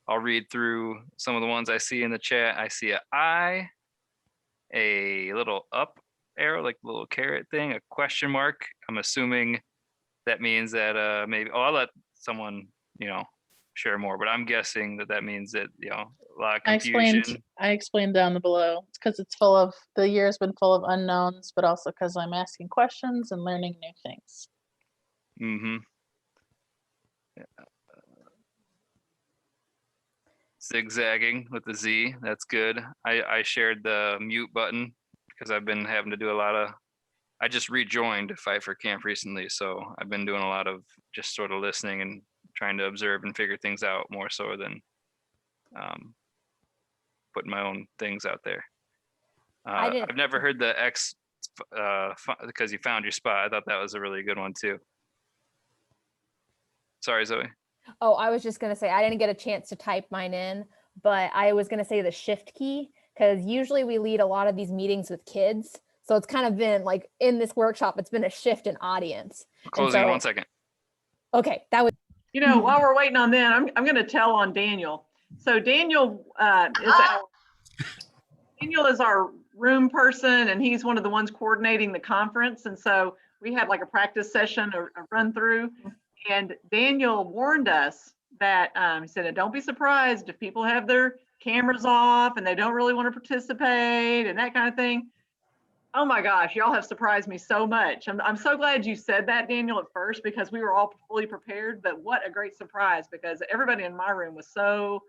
I'll read through some of the ones I see in the chat. I see an I, a little up arrow, like a little carrot thing, a question mark. I'm assuming that means that maybe, I'll let someone, share more, but I'm guessing that means that, a lot of confusion. I explained down below. It's because the year's been full of unknowns, but also because I'm asking questions and learning new things. Mm-hmm. Zigzagging with the Z, that's good. I shared the mute button because I've been having to do I just rejoined Pfeifer Camp recently, so I've been doing a lot of just sort of listening and trying to observe and figure things out more so than putting my own things out there. I've never heard the X because you found your spot. I thought that was a really good one too. Sorry, Zoe. Oh, I was just going to say, I didn't get a chance to type mine in, but I was going to say the shift key, because usually we lead a lot of these meetings with kids. So it's kind of been like in this workshop, it's been a shift in audience. Closing in 1 second. Okay, that was. While we're waiting on that, I'm going to tell on Daniel. So Daniel is Daniel is our room person, and he's one of the ones coordinating the conference. And so we had like a practice session, a run through, and Daniel warned us that he said, don't be surprised if people have their cameras off and they don't really want to participate and that kind of thing. Oh my gosh, y'all have surprised me so much. I'm so glad you said that, Daniel, at first, because we were all fully prepared, but what a great surprise, because everybody in my room was so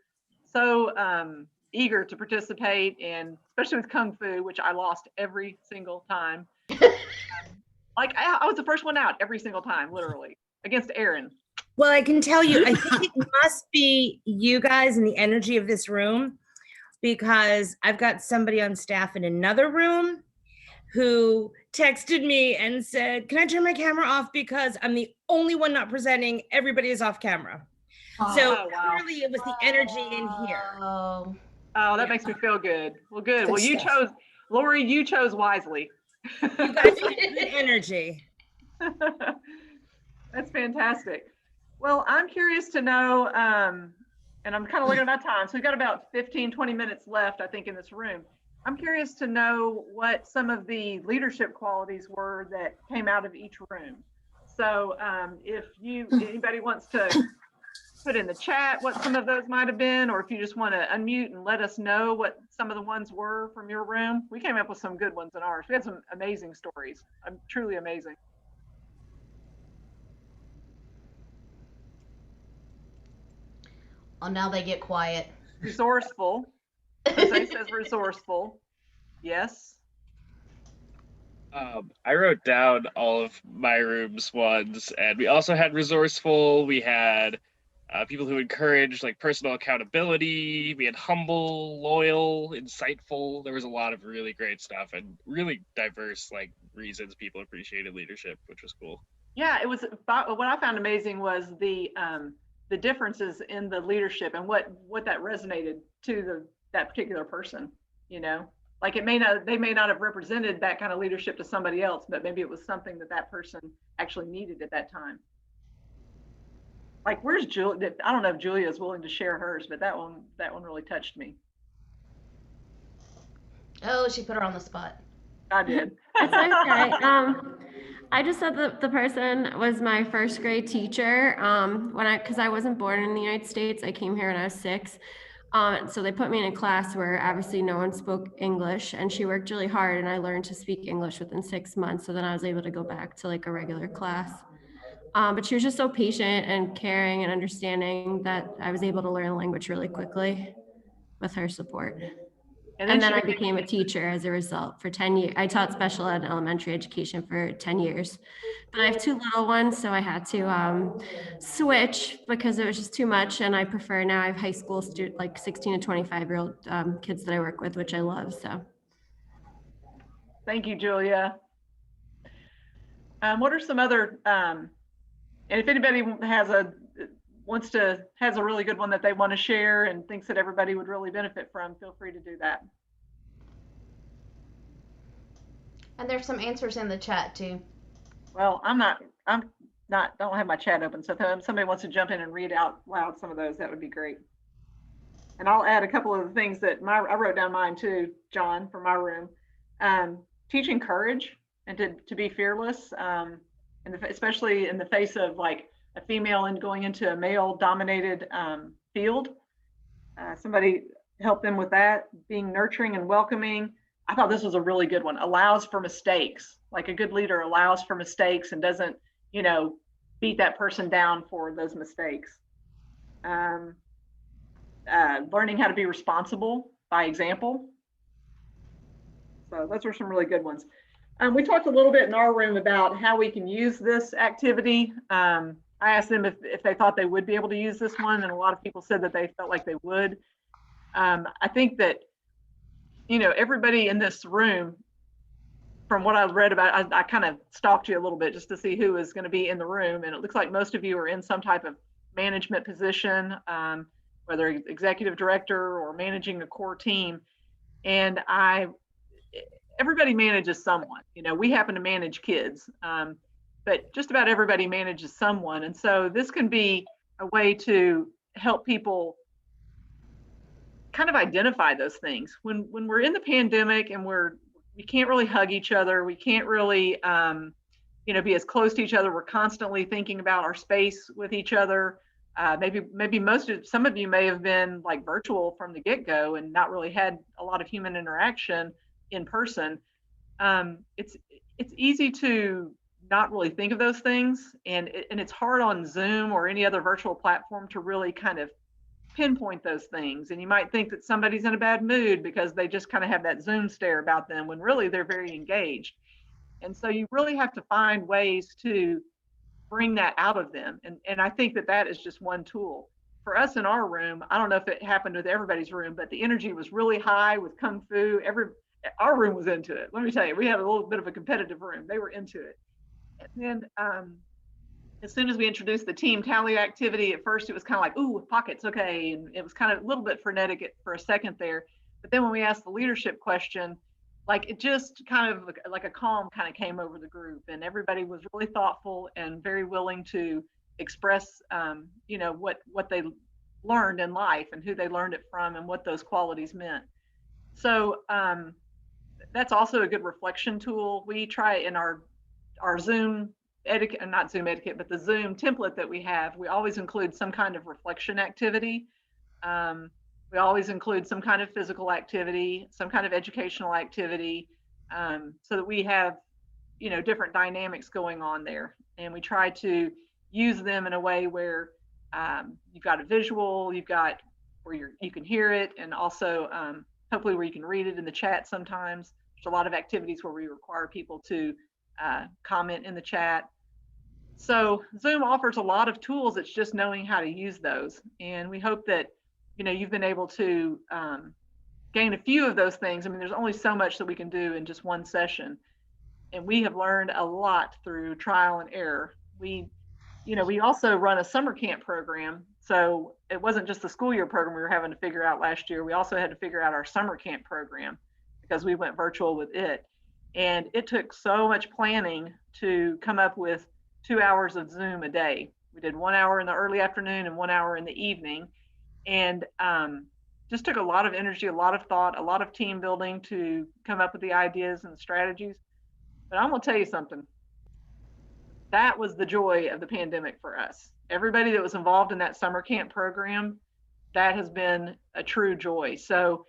eager to participate, and especially with Kung Fu, which I lost every single time. Like I was the first one out every single time, literally, against Aaron. Well, I can tell you, I think it must be you guys and the energy of this room, because I've got somebody on staff in another room who texted me and said, can I turn my camera off because I'm the only one not presenting, everybody is off camera. So clearly it was the energy in here. Oh, that makes me feel good. Well, good. Well, you chose, Lori, you chose wisely. You guys had good energy. That's fantastic. Well, I'm curious to know, and I'm kind of looking at my time, so we've got about 15, 20 minutes left, I think, in this room. I'm curious to know what some of the leadership qualities were that came out of each room. So if anybody wants to put in the chat what some of those might have been, or if you just want to unmute and let us know what some of the ones were from your room. We came up with some good ones in ours. We had some amazing stories. Truly amazing. Oh, now they get quiet. Resourceful. Jose says resourceful. Yes. I wrote down all of my room's ones, and we also had resourceful. We had people who encouraged like personal accountability. We had humble, loyal, insightful. There was a lot of really great stuff and really diverse like reasons people appreciated leadership, which was cool. Yeah, it was. What I found amazing was the differences in the leadership and what that resonated to that particular person. You know, like they may not have represented that kind of leadership to somebody else, but maybe it was something that person actually needed at that time. Like, where's Julia? I don't know if Julia is willing to share hers, but that one really touched me. Oh, she put her on the spot. I did. That's okay. I just said that the person was my first grade teacher. Because I wasn't born in the United States, I came here when I was 6. So they put me in a class where obviously no one spoke English, and she worked really hard, and I learned to speak English within 6 months. So then I was able to go back to like a regular class. But she was just so patient and caring and understanding that I was able to learn the language really quickly with her support. And then I became a teacher as a result for 10 years. I taught special ed and elementary education for 10 years. But I have 2 little ones, so I had to switch because it was just too much. And I prefer now I have high school students, like 16 to 25-year-old kids that I work with, which I love. So. Thank you, Julia. What are some other, and if anybody has a really good one that they want to share and thinks that everybody would really benefit from, feel free to do that. And there's some answers in the chat too. Well, don't have my chat open. So if somebody wants to jump in and read out loud some of those, that would be great. And I'll add a couple of the things that I wrote down mine too, John, from my room. Teaching courage and to be fearless, especially in the face of like a female and going into a male dominated field. Somebody helped them with that, being nurturing and welcoming. I thought this was a really good one. Allows for mistakes. Like a good leader allows for mistakes and doesn't, beat that person down for those mistakes. Learning how to be responsible by example. So those were some really good ones. We talked a little bit in our room about how we can use this activity. I asked them if they thought they would be able to use this one, and a lot of people said that they felt like they would. I think that, everybody in this room, from what I've read about, I kind of stalked you a little bit just to see who is going to be in the room, and it looks like most of you are in some type of management position, whether executive director or managing a core team. And everybody manages someone. We happen to manage kids, but just about everybody manages someone. And so this can be a way to help people kind of identify those things. When we're in the pandemic and we can't really hug each other, we can't really be as close to each other. We're constantly thinking about our space with each other. Maybe some of you may have been like virtual from the get-go and not really had a lot of human interaction in person. It's easy to not really think of those things, and it's hard on Zoom or any other virtual platform to really kind of pinpoint those things. And you might think that somebody's in a bad mood because they just kind of have that Zoom stare about them, when really they're very engaged. And so you really have to find ways to bring that out of them. And I think that is just one tool. For us in our room, I don't know if it happened with everybody's room, but the energy was really high with Kung Fu. Our room was into it. Let me tell you, we had a little bit of a competitive room. They were into it. And then as soon as we introduced the team tally activity, at first it was kind of like, ooh, pockets, okay. And it was kind of a little bit frenetic for a second there. But then when we asked the leadership question, like it just kind of like a calm kind of came over the group, and everybody was really thoughtful and very willing to express, what they learned in life and who they learned it from and what those qualities meant. So that's also a good reflection tool. We try in our Zoom etiquette, not Zoom etiquette, but the Zoom template that we have, we always include some kind of reflection activity. We always include some kind of physical activity, some kind of educational activity, so that we have, different dynamics going on there. And we try to use them in a way where you've got a visual, you've got where you can hear it, and also hopefully where you can read it in the chat sometimes. There's a lot of activities where we require people to comment in the chat. So Zoom offers a lot of tools. It's just knowing how to use those. And we hope that, you've been able to gain a few of those things. I mean, there's only so much that we can do in just one session. And we have learned a lot through trial and error. We also run a summer camp program. So it wasn't just the school year program we were having to figure out last year. We also had to figure out our summer camp program because we went virtual with it. And it took so much planning to come up with 2 hours of Zoom a day. We did 1 hour in the early afternoon and 1 hour in the evening. And just took a lot of energy, a lot of thought, a lot of team building to come up with the ideas and the strategies. But I'm gonna tell you something. That was the joy of the pandemic for us. Everybody that was involved in that summer camp program, that has been a true joy. So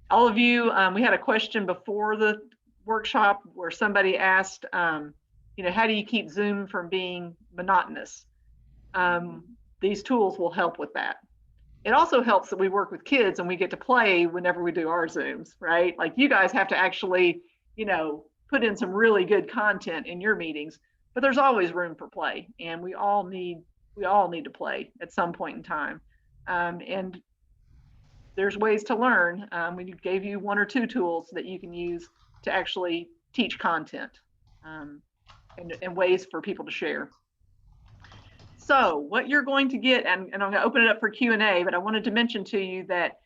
all of you, we had a question before the workshop where somebody asked, how do you keep Zoom from being monotonous? These tools will help with that. It also helps that we work with kids and we get to play whenever we do our Zooms, right? Like you guys have to actually, put in some really good content in your meetings, but there's always room for play, and we all need to play at some point in time. And there's ways to learn. We gave you 1 or 2 tools that you can use to actually teach content, and ways for people to share. So what you're going to get, and I'm going to open it up for Q&A, but I wanted to mention to you that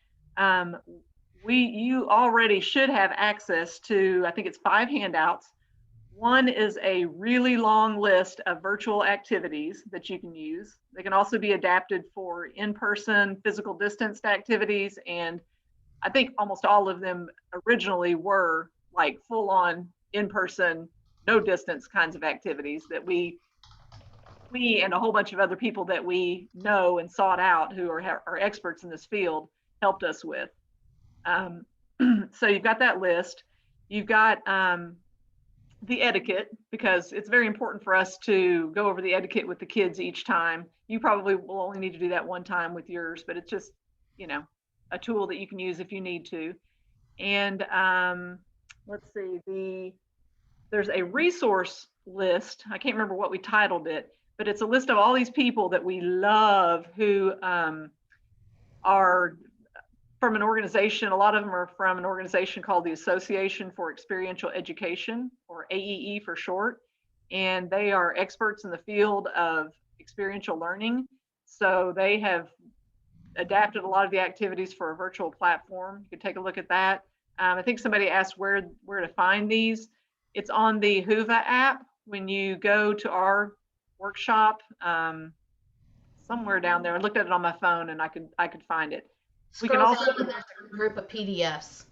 you already should have access to, I think it's 5 handouts. One is a really long list of virtual activities that you can use. They can also be adapted for in-person physical distanced activities. And I think almost all of them originally were like full-on in-person, no distance kinds of activities that we and a whole bunch of other people that we know and sought out who are experts in this field helped us with. So you've got that list. You've got the etiquette, because it's very important for us to go over the etiquette with the kids each time. You probably will only need to do that one time with yours, but it's just, a tool that you can use if you need to. And let's see, there's a resource list. I can't remember what we titled it, but it's a list of all these people that we love who are from an organization. A lot of them are from an organization called the Association for Experiential Education, or AEE for short. And they are experts in the field of experiential learning. So they have adapted a lot of the activities for a virtual platform. You can take a look at that. I think somebody asked where to find these. It's on the Whova app. When you go to our workshop, somewhere down there, I looked at it on my phone and I could find it. We can Scroll also, down and there's a group of PDFs.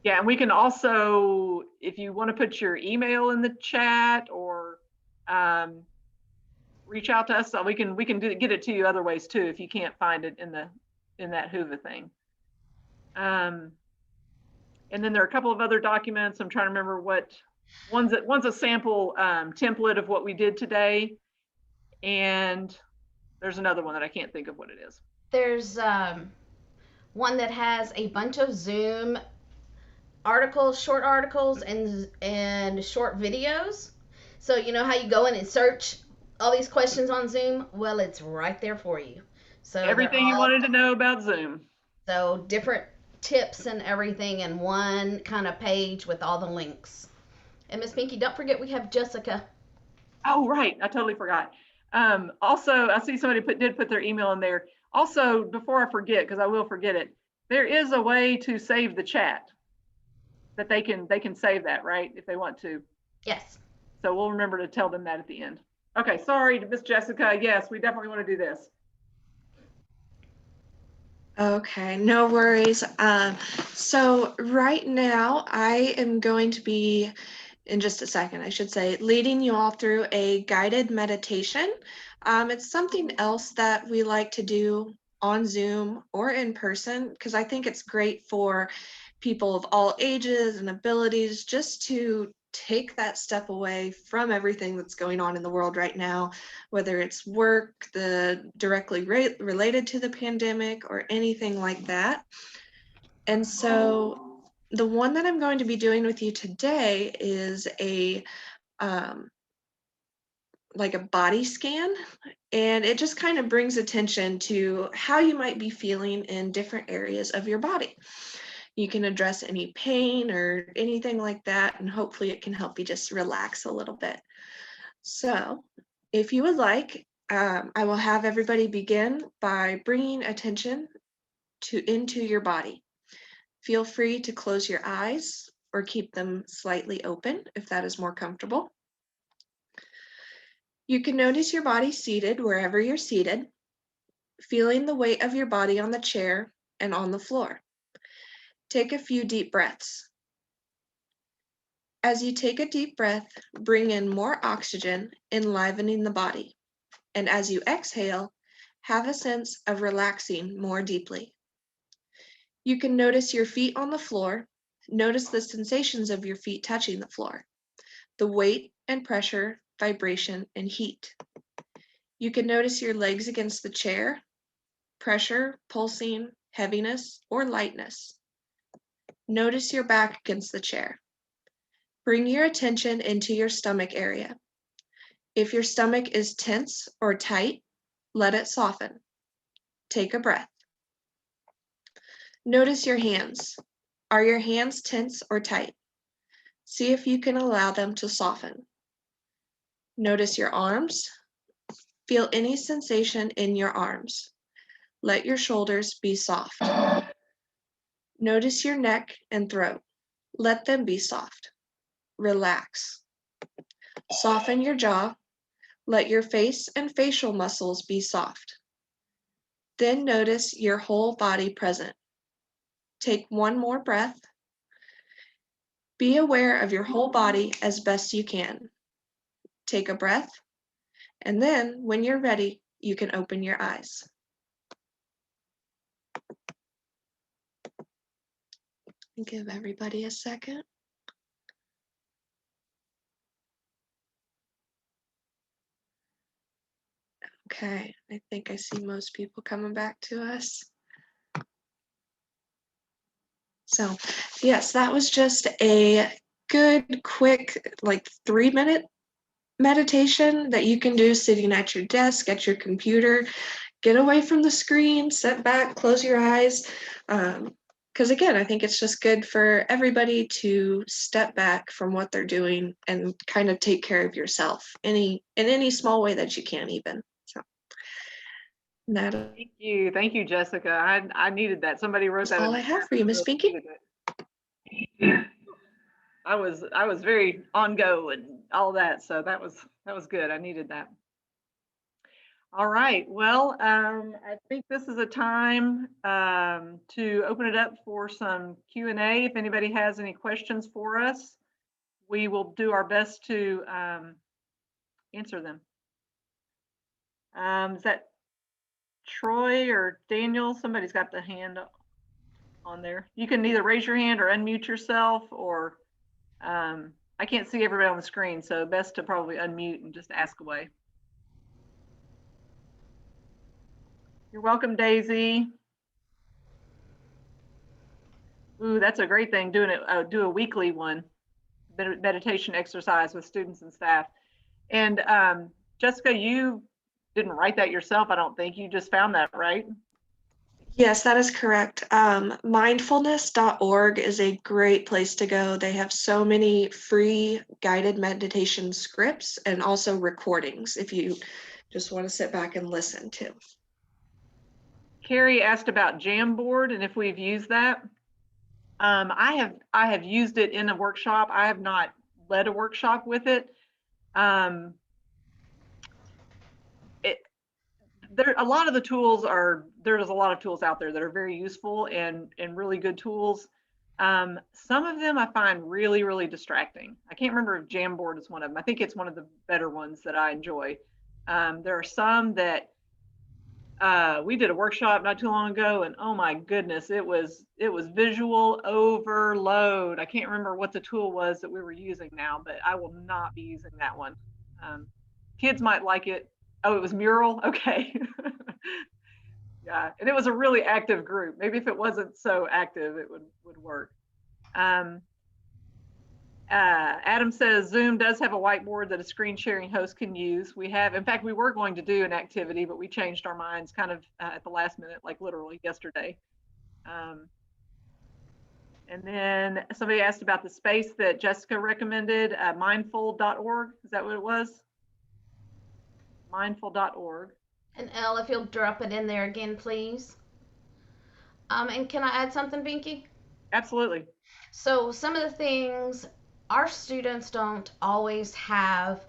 yeah, and we can also, if you want to put your email in the chat or reach out to us, we can get it to you other ways too if you can't find it in that Whova thing. And then there are a couple of other documents. I'm trying to remember what one's a sample template of what we did today, and there's another one that I can't think of what it is. There's one that has a bunch of Zoom articles, short articles, and short videos. So you know how you go in and search all these questions on Zoom? Well, it's right there for you. So everything you wanted to know about Zoom. So different tips and everything in one kind of page with all the links. And Miss Pinky, don't forget we have Jessica. Oh, right. I totally forgot. Also, I see somebody did put their email in there. Also, before I forget, because I will forget it, there is a way to save the chat that they can save that, right? If they want to. Yes. So we'll remember to tell them that at the end. Okay, sorry, Miss Jessica. Yes, we definitely want to do this. Okay, no worries. So right now I am going to be, in just a second, I should say, leading you all through a guided meditation. It's something else that we like to do on Zoom or in person, because I think it's great for people of all ages and abilities just to take that step away from everything that's going on in the world right now, whether it's work, the directly related to the pandemic or anything like that. And so the one that I'm going to be doing with you today is like a body scan, and it just kind of brings attention to how you might be feeling in different areas of your body. You can address any pain or anything like that, and hopefully it can help you just relax a little bit. So if you would like, I will have everybody begin by bringing attention into your body. Feel free to close your eyes or keep them slightly open if that is more comfortable. You can notice your body seated wherever you're seated, feeling the weight of your body on the chair and on the floor. Take a few deep breaths. As you take a deep breath, bring in more oxygen, enlivening the body. And as you exhale, have a sense of relaxing more deeply. You can notice your feet on the floor. Notice the sensations of your feet touching the floor, the weight and pressure, vibration, and heat. You can notice your legs against the chair, pressure, pulsing, heaviness, or lightness. Notice your back against the chair. Bring your attention into your stomach area. If your stomach is tense or tight, let it soften. Take a breath. Notice your hands. Are your hands tense or tight? See if you can allow them to soften. Notice your arms. Feel any sensation in your arms. Let your shoulders be soft. Notice your neck and throat. Let them be soft. Relax. Soften your jaw. Let your face and facial muscles be soft. Then notice your whole body present. Take one more breath. Be aware of your whole body as best you can. Take a breath, and then when you're ready, you can open your eyes. Give everybody a second. Okay, I think I see most people coming back to us. So yes, that was just a good, quick, like 3-minute meditation that you can do sitting at your desk, at your computer. Get away from the screen, sit back, close your eyes. Because again, I think it's just good for everybody to step back from what they're doing and kind of take care of yourself in any small way that you can even. So Thank you, Jessica. I needed that. Somebody wrote that. All I have for you, Miss Pinky. I was very on go and all that, so that was good. I needed that. All right. Well, I think this is a time to open it up for some Q&A. If anybody has any questions for us, we will do our best to answer them. Is that Troy or Daniel? Somebody's got the hand on there. You can either raise your hand or unmute yourself, or I can't see everybody on the screen, so best to probably unmute and just ask away. You're welcome, Daisy. Ooh, that's a great thing, doing it, do a weekly one, meditation exercise with students and staff. And Jessica, you didn't write that yourself, I don't think. You just found that, right? Yes, that is correct. Mindfulness.org is a great place to go. They have so many free guided meditation scripts and also recordings if you just want to sit back and listen to. Carrie asked about Jamboard and if we've used that. I have used it in a workshop. I have not led a workshop with it. There's a lot of tools out there that are very useful and really good tools. Some of them I find really, really distracting. I can't remember if Jamboard is one of them. I think it's one of the better ones that I enjoy. There are some that we did a workshop not too long ago, and oh my goodness, it was visual overload. I can't remember what the tool was that we were using now, but I will not be using that one. Kids might like it. Oh, it was Mural. Okay. Yeah, and it was a really active group. Maybe if it wasn't so active, it would work. Adam says Zoom does have a whiteboard that a screen sharing host can use. We have, in fact, we were going to do an activity, but we changed our minds kind of at the last minute, like literally yesterday. And then somebody asked about the space that Jessica recommended, mindful.org. Is that what it was? Mindful.org. And Elle, if you'll drop it in there again, please. And can I add something, Binky? Absolutely. So some of the things, our students don't always have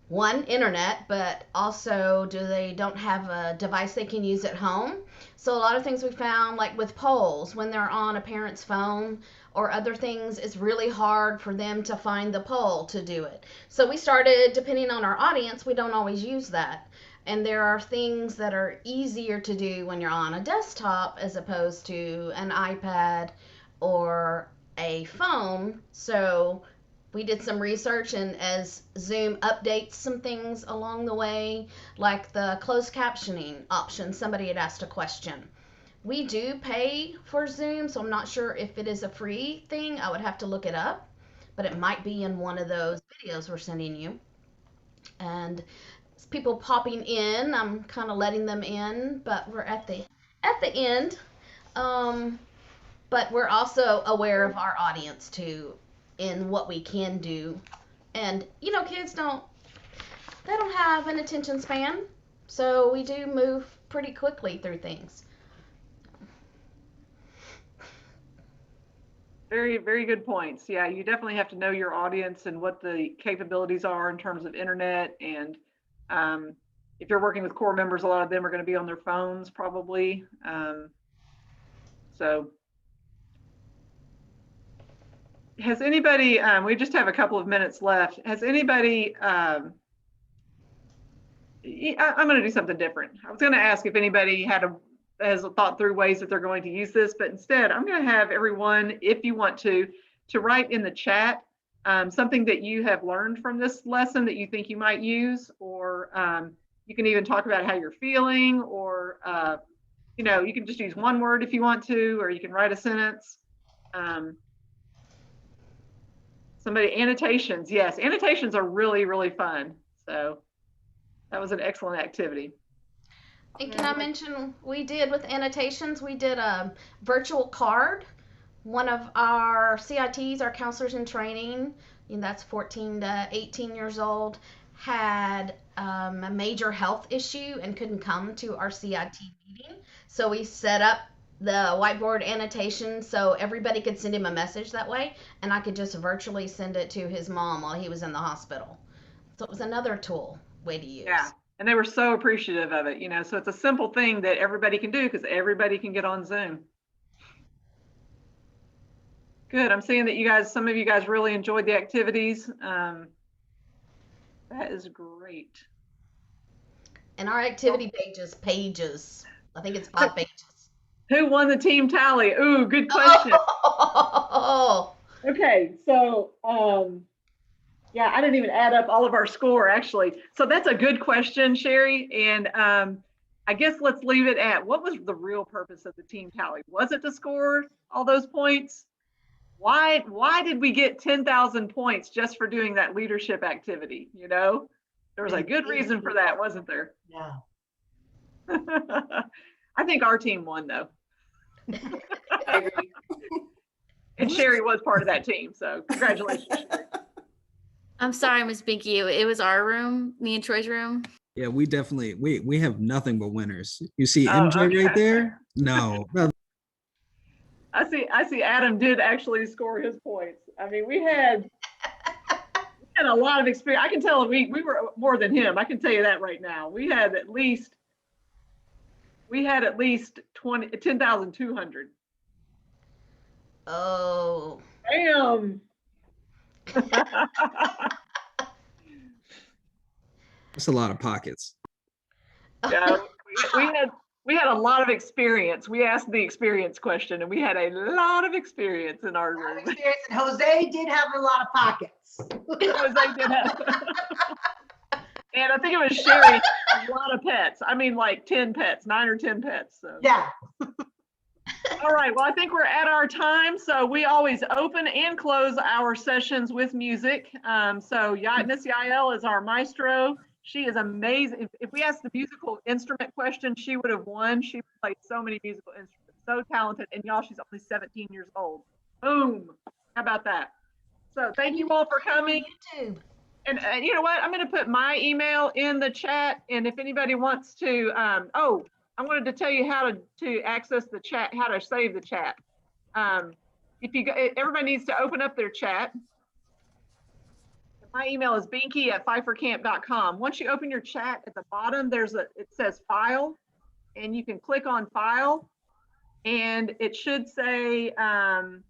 one, internet, but also they don't have a device they can use at home. So a lot of things we found, like with polls, when they're on a parent's phone or other things, it's really hard for them to find the poll to do it. So we started, depending on our audience, we don't always use that. And there are things that are easier to do when you're on a desktop as opposed to an iPad or a phone. So we did some research, and as Zoom updates some things along the way, like the closed captioning option, somebody had asked a question. We do pay for Zoom, so I'm not sure if it is a free thing. I would have to look it up, but it might be in one of those videos we're sending you. And people popping in, I'm kind of letting them in, but we're at the end. But we're also aware of our audience too, in what we can do. And you know, kids don't have an attention span, so we do move pretty quickly through things. Very, very good points. Yeah, you definitely have to know your audience and what the capabilities are in terms of internet. And if you're working with core members, a lot of them are going to be on their phones probably. So has anybody, we just have a couple of minutes left. Has anybody, I'm going to do something different. I was going to ask if anybody has thought through ways that they're going to use this, but instead I'm going to have everyone, if you want to write in the chat something that you have learned from this lesson that you think you might use, or you can even talk about how you're feeling, or you know, you can just use one word if you want to, or you can write a sentence. Somebody, annotations. Yes, annotations are really, really fun. So that was an excellent activity. And can I mention, we did with annotations, we did a virtual card. One of our CITs, our counselors in training, and that's 14 to 18 years old, had a major health issue and couldn't come to our CIT meeting. So we set up the whiteboard annotation so everybody could send him a message that way, and I could just virtually send it to his mom while he was in the hospital. So it was another way to use. Yeah, And they were so appreciative of it, you know, so it's a simple thing that everybody can do because everybody can get on Zoom. Good. I'm seeing that you guys, some of you guys really enjoyed the activities. That is great. And our activity pages. I think it's 5 pages. Who won the team tally? Ooh, good question. Oh. Okay, so yeah, I didn't even add up all of our score actually. So that's a good question, Sherry. And I guess let's leave it at, what was the real purpose of the team tally? Was it to score all those points? Why did we get 10,000 points just for doing that leadership activity? You know, there was a good reason for that, wasn't there? Yeah. I think our team won though. I agree. And Sherry was part of that team, so congratulations, Sherry. I'm sorry, Miss Binky. It was our room, me and Troy's room. Yeah, we definitely, we have nothing but winners. You see MJ right there? No. I see Adam did actually score his points. I mean, we had a lot of experience. I can tell we were more than him. I can tell you that right now. We had at least 10,200. Oh. Damn. That's a lot of pockets. Yeah, we had a lot of experience. We asked the experience question, and we had a lot of experience in our room. Jose did have a lot of pockets. Jose did have. And I think it was Sherry, a lot of pets. I mean, like 10 pets, 9 or 10 pets. So. Yeah. All right, well, I think we're at our time. So we always open and close our sessions with music. So Miss Yael is our maestro. She is amazing. If we asked the musical instrument question, she would have won. She played so many musical instruments, so talented. And y'all, she's only 17 years old. Boom. How about that? So thank you all for coming. YouTube. And you know what? I'm going to put my email in the chat. And if anybody wants to, I wanted to tell you how to access the chat, how to save the chat. Everybody needs to open up their chat. My email is binky@pfeifercamp.com. Once you open your chat, at the bottom, it says file, and you can click on file, and it should say, I'm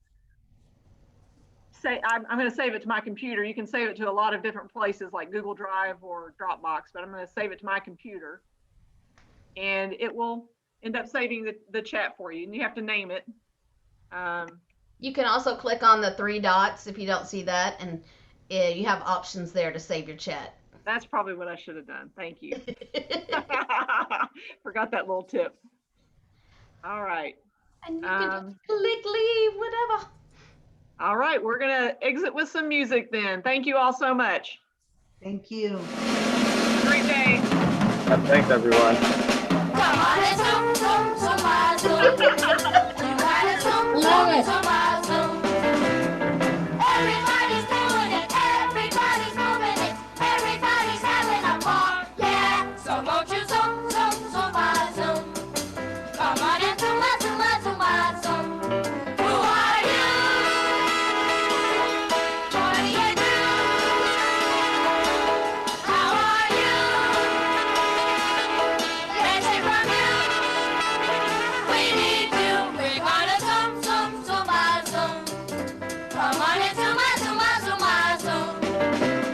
going to save it to my computer. You can save it to a lot of different places like Google Drive or Dropbox, but I'm going to save it to my computer. And it will end up saving the chat for you, and you have to name it. You can also click on the 3 dots if you don't see that, and you have options there to save your chat. That's probably what I should have done. Thank you. Forgot that little tip. All right. And you can just click leave, whatever. All right, we're going to exit with some music then. Thank you all so much. Thank you. Great day. Thanks, everyone. Love it. Everybody's doing it, everybody's moving it, everybody's having a ball, yeah. So won't you zoom, zoom, zoom, my zoom. Come on and zoom, my zoom, my zoom, my zoom. Who are you? What do you do? How are you? Let's hear from you. We need you. We're gonna zoom, zoom, zoom, my zoom. Come on and zoom, my zoom, my zoom, my zoom.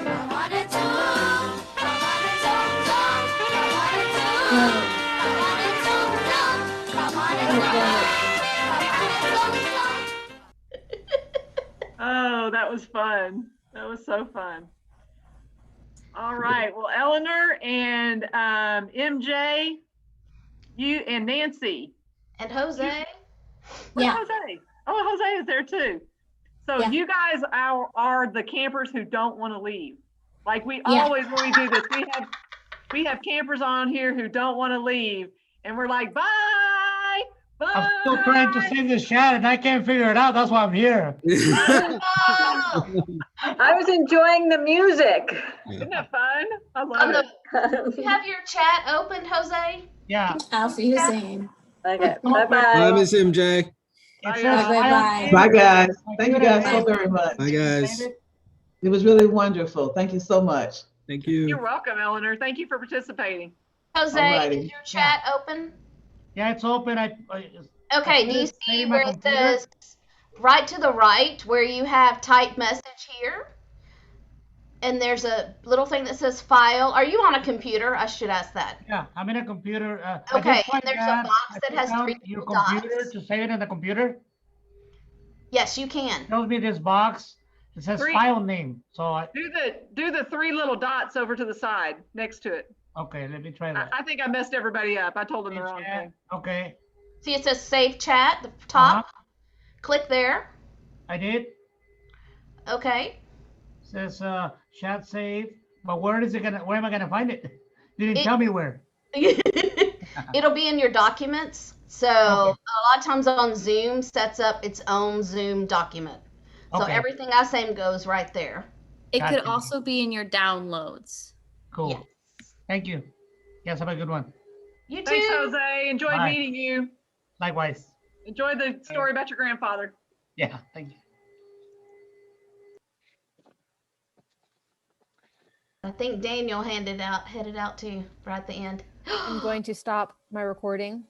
Come on and zoom. Come on and zoom, zoom. Come on and zoom. Come on and zoom, zoom. Come on and zoom. Oh, that was fun. That was so fun. All right. Well, Eleanor and MJ, you and Nancy. And Jose. Where's Jose? Oh, Jose is there too. So you guys are the campers who don't want to leave. Like we always, when we do this, we have campers on here who don't want to leave, and we're like, bye. I'm still trying to save this chat and I can't figure it out. That's why I'm here. I was enjoying the music. Isn't that fun? I love it. You have your chat opened, Jose? Yeah. I'll see you soon. Okay. Bye-bye. Bye, Miss MJ. Bye, guys. Thank you guys so very much. Bye, guys. It was really wonderful. Thank you so much. Thank you. You're welcome, Eleanor. Thank you for participating. Jose, Alrighty. is your chat open? Yeah, it's open. Okay, do you Save see my where it computer? says right to the right where you have type message here? And there's a little thing that says file. Are you on a computer? I should ask that. Yeah, I'm in a computer. Okay, I did find and there's a that. box I that took has out 3 your little computer dots. to save it in the computer. Yes, you can. Tells me this box. It says file name. So I, Do the 3 little dots over to the side next to it. okay, let me try that. I think I messed everybody up. I told them the wrong thing. Okay. See, it says save chat at the top. Click there. I did. Okay. Says chat save. But where am I gonna find it? You didn't tell me where. It'll be in your documents. So a lot of times on Zoom sets up its own Zoom document. So Okay. everything I say goes right there. It could also be in your downloads. Cool. Thank you. Yes, have a good one. You Thanks, too. Jose. Enjoyed Bye. meeting you. Likewise. Enjoy the story about your grandfather. Yeah, thank you. I think Daniel headed out too, right at the end. I'm going to stop my recording.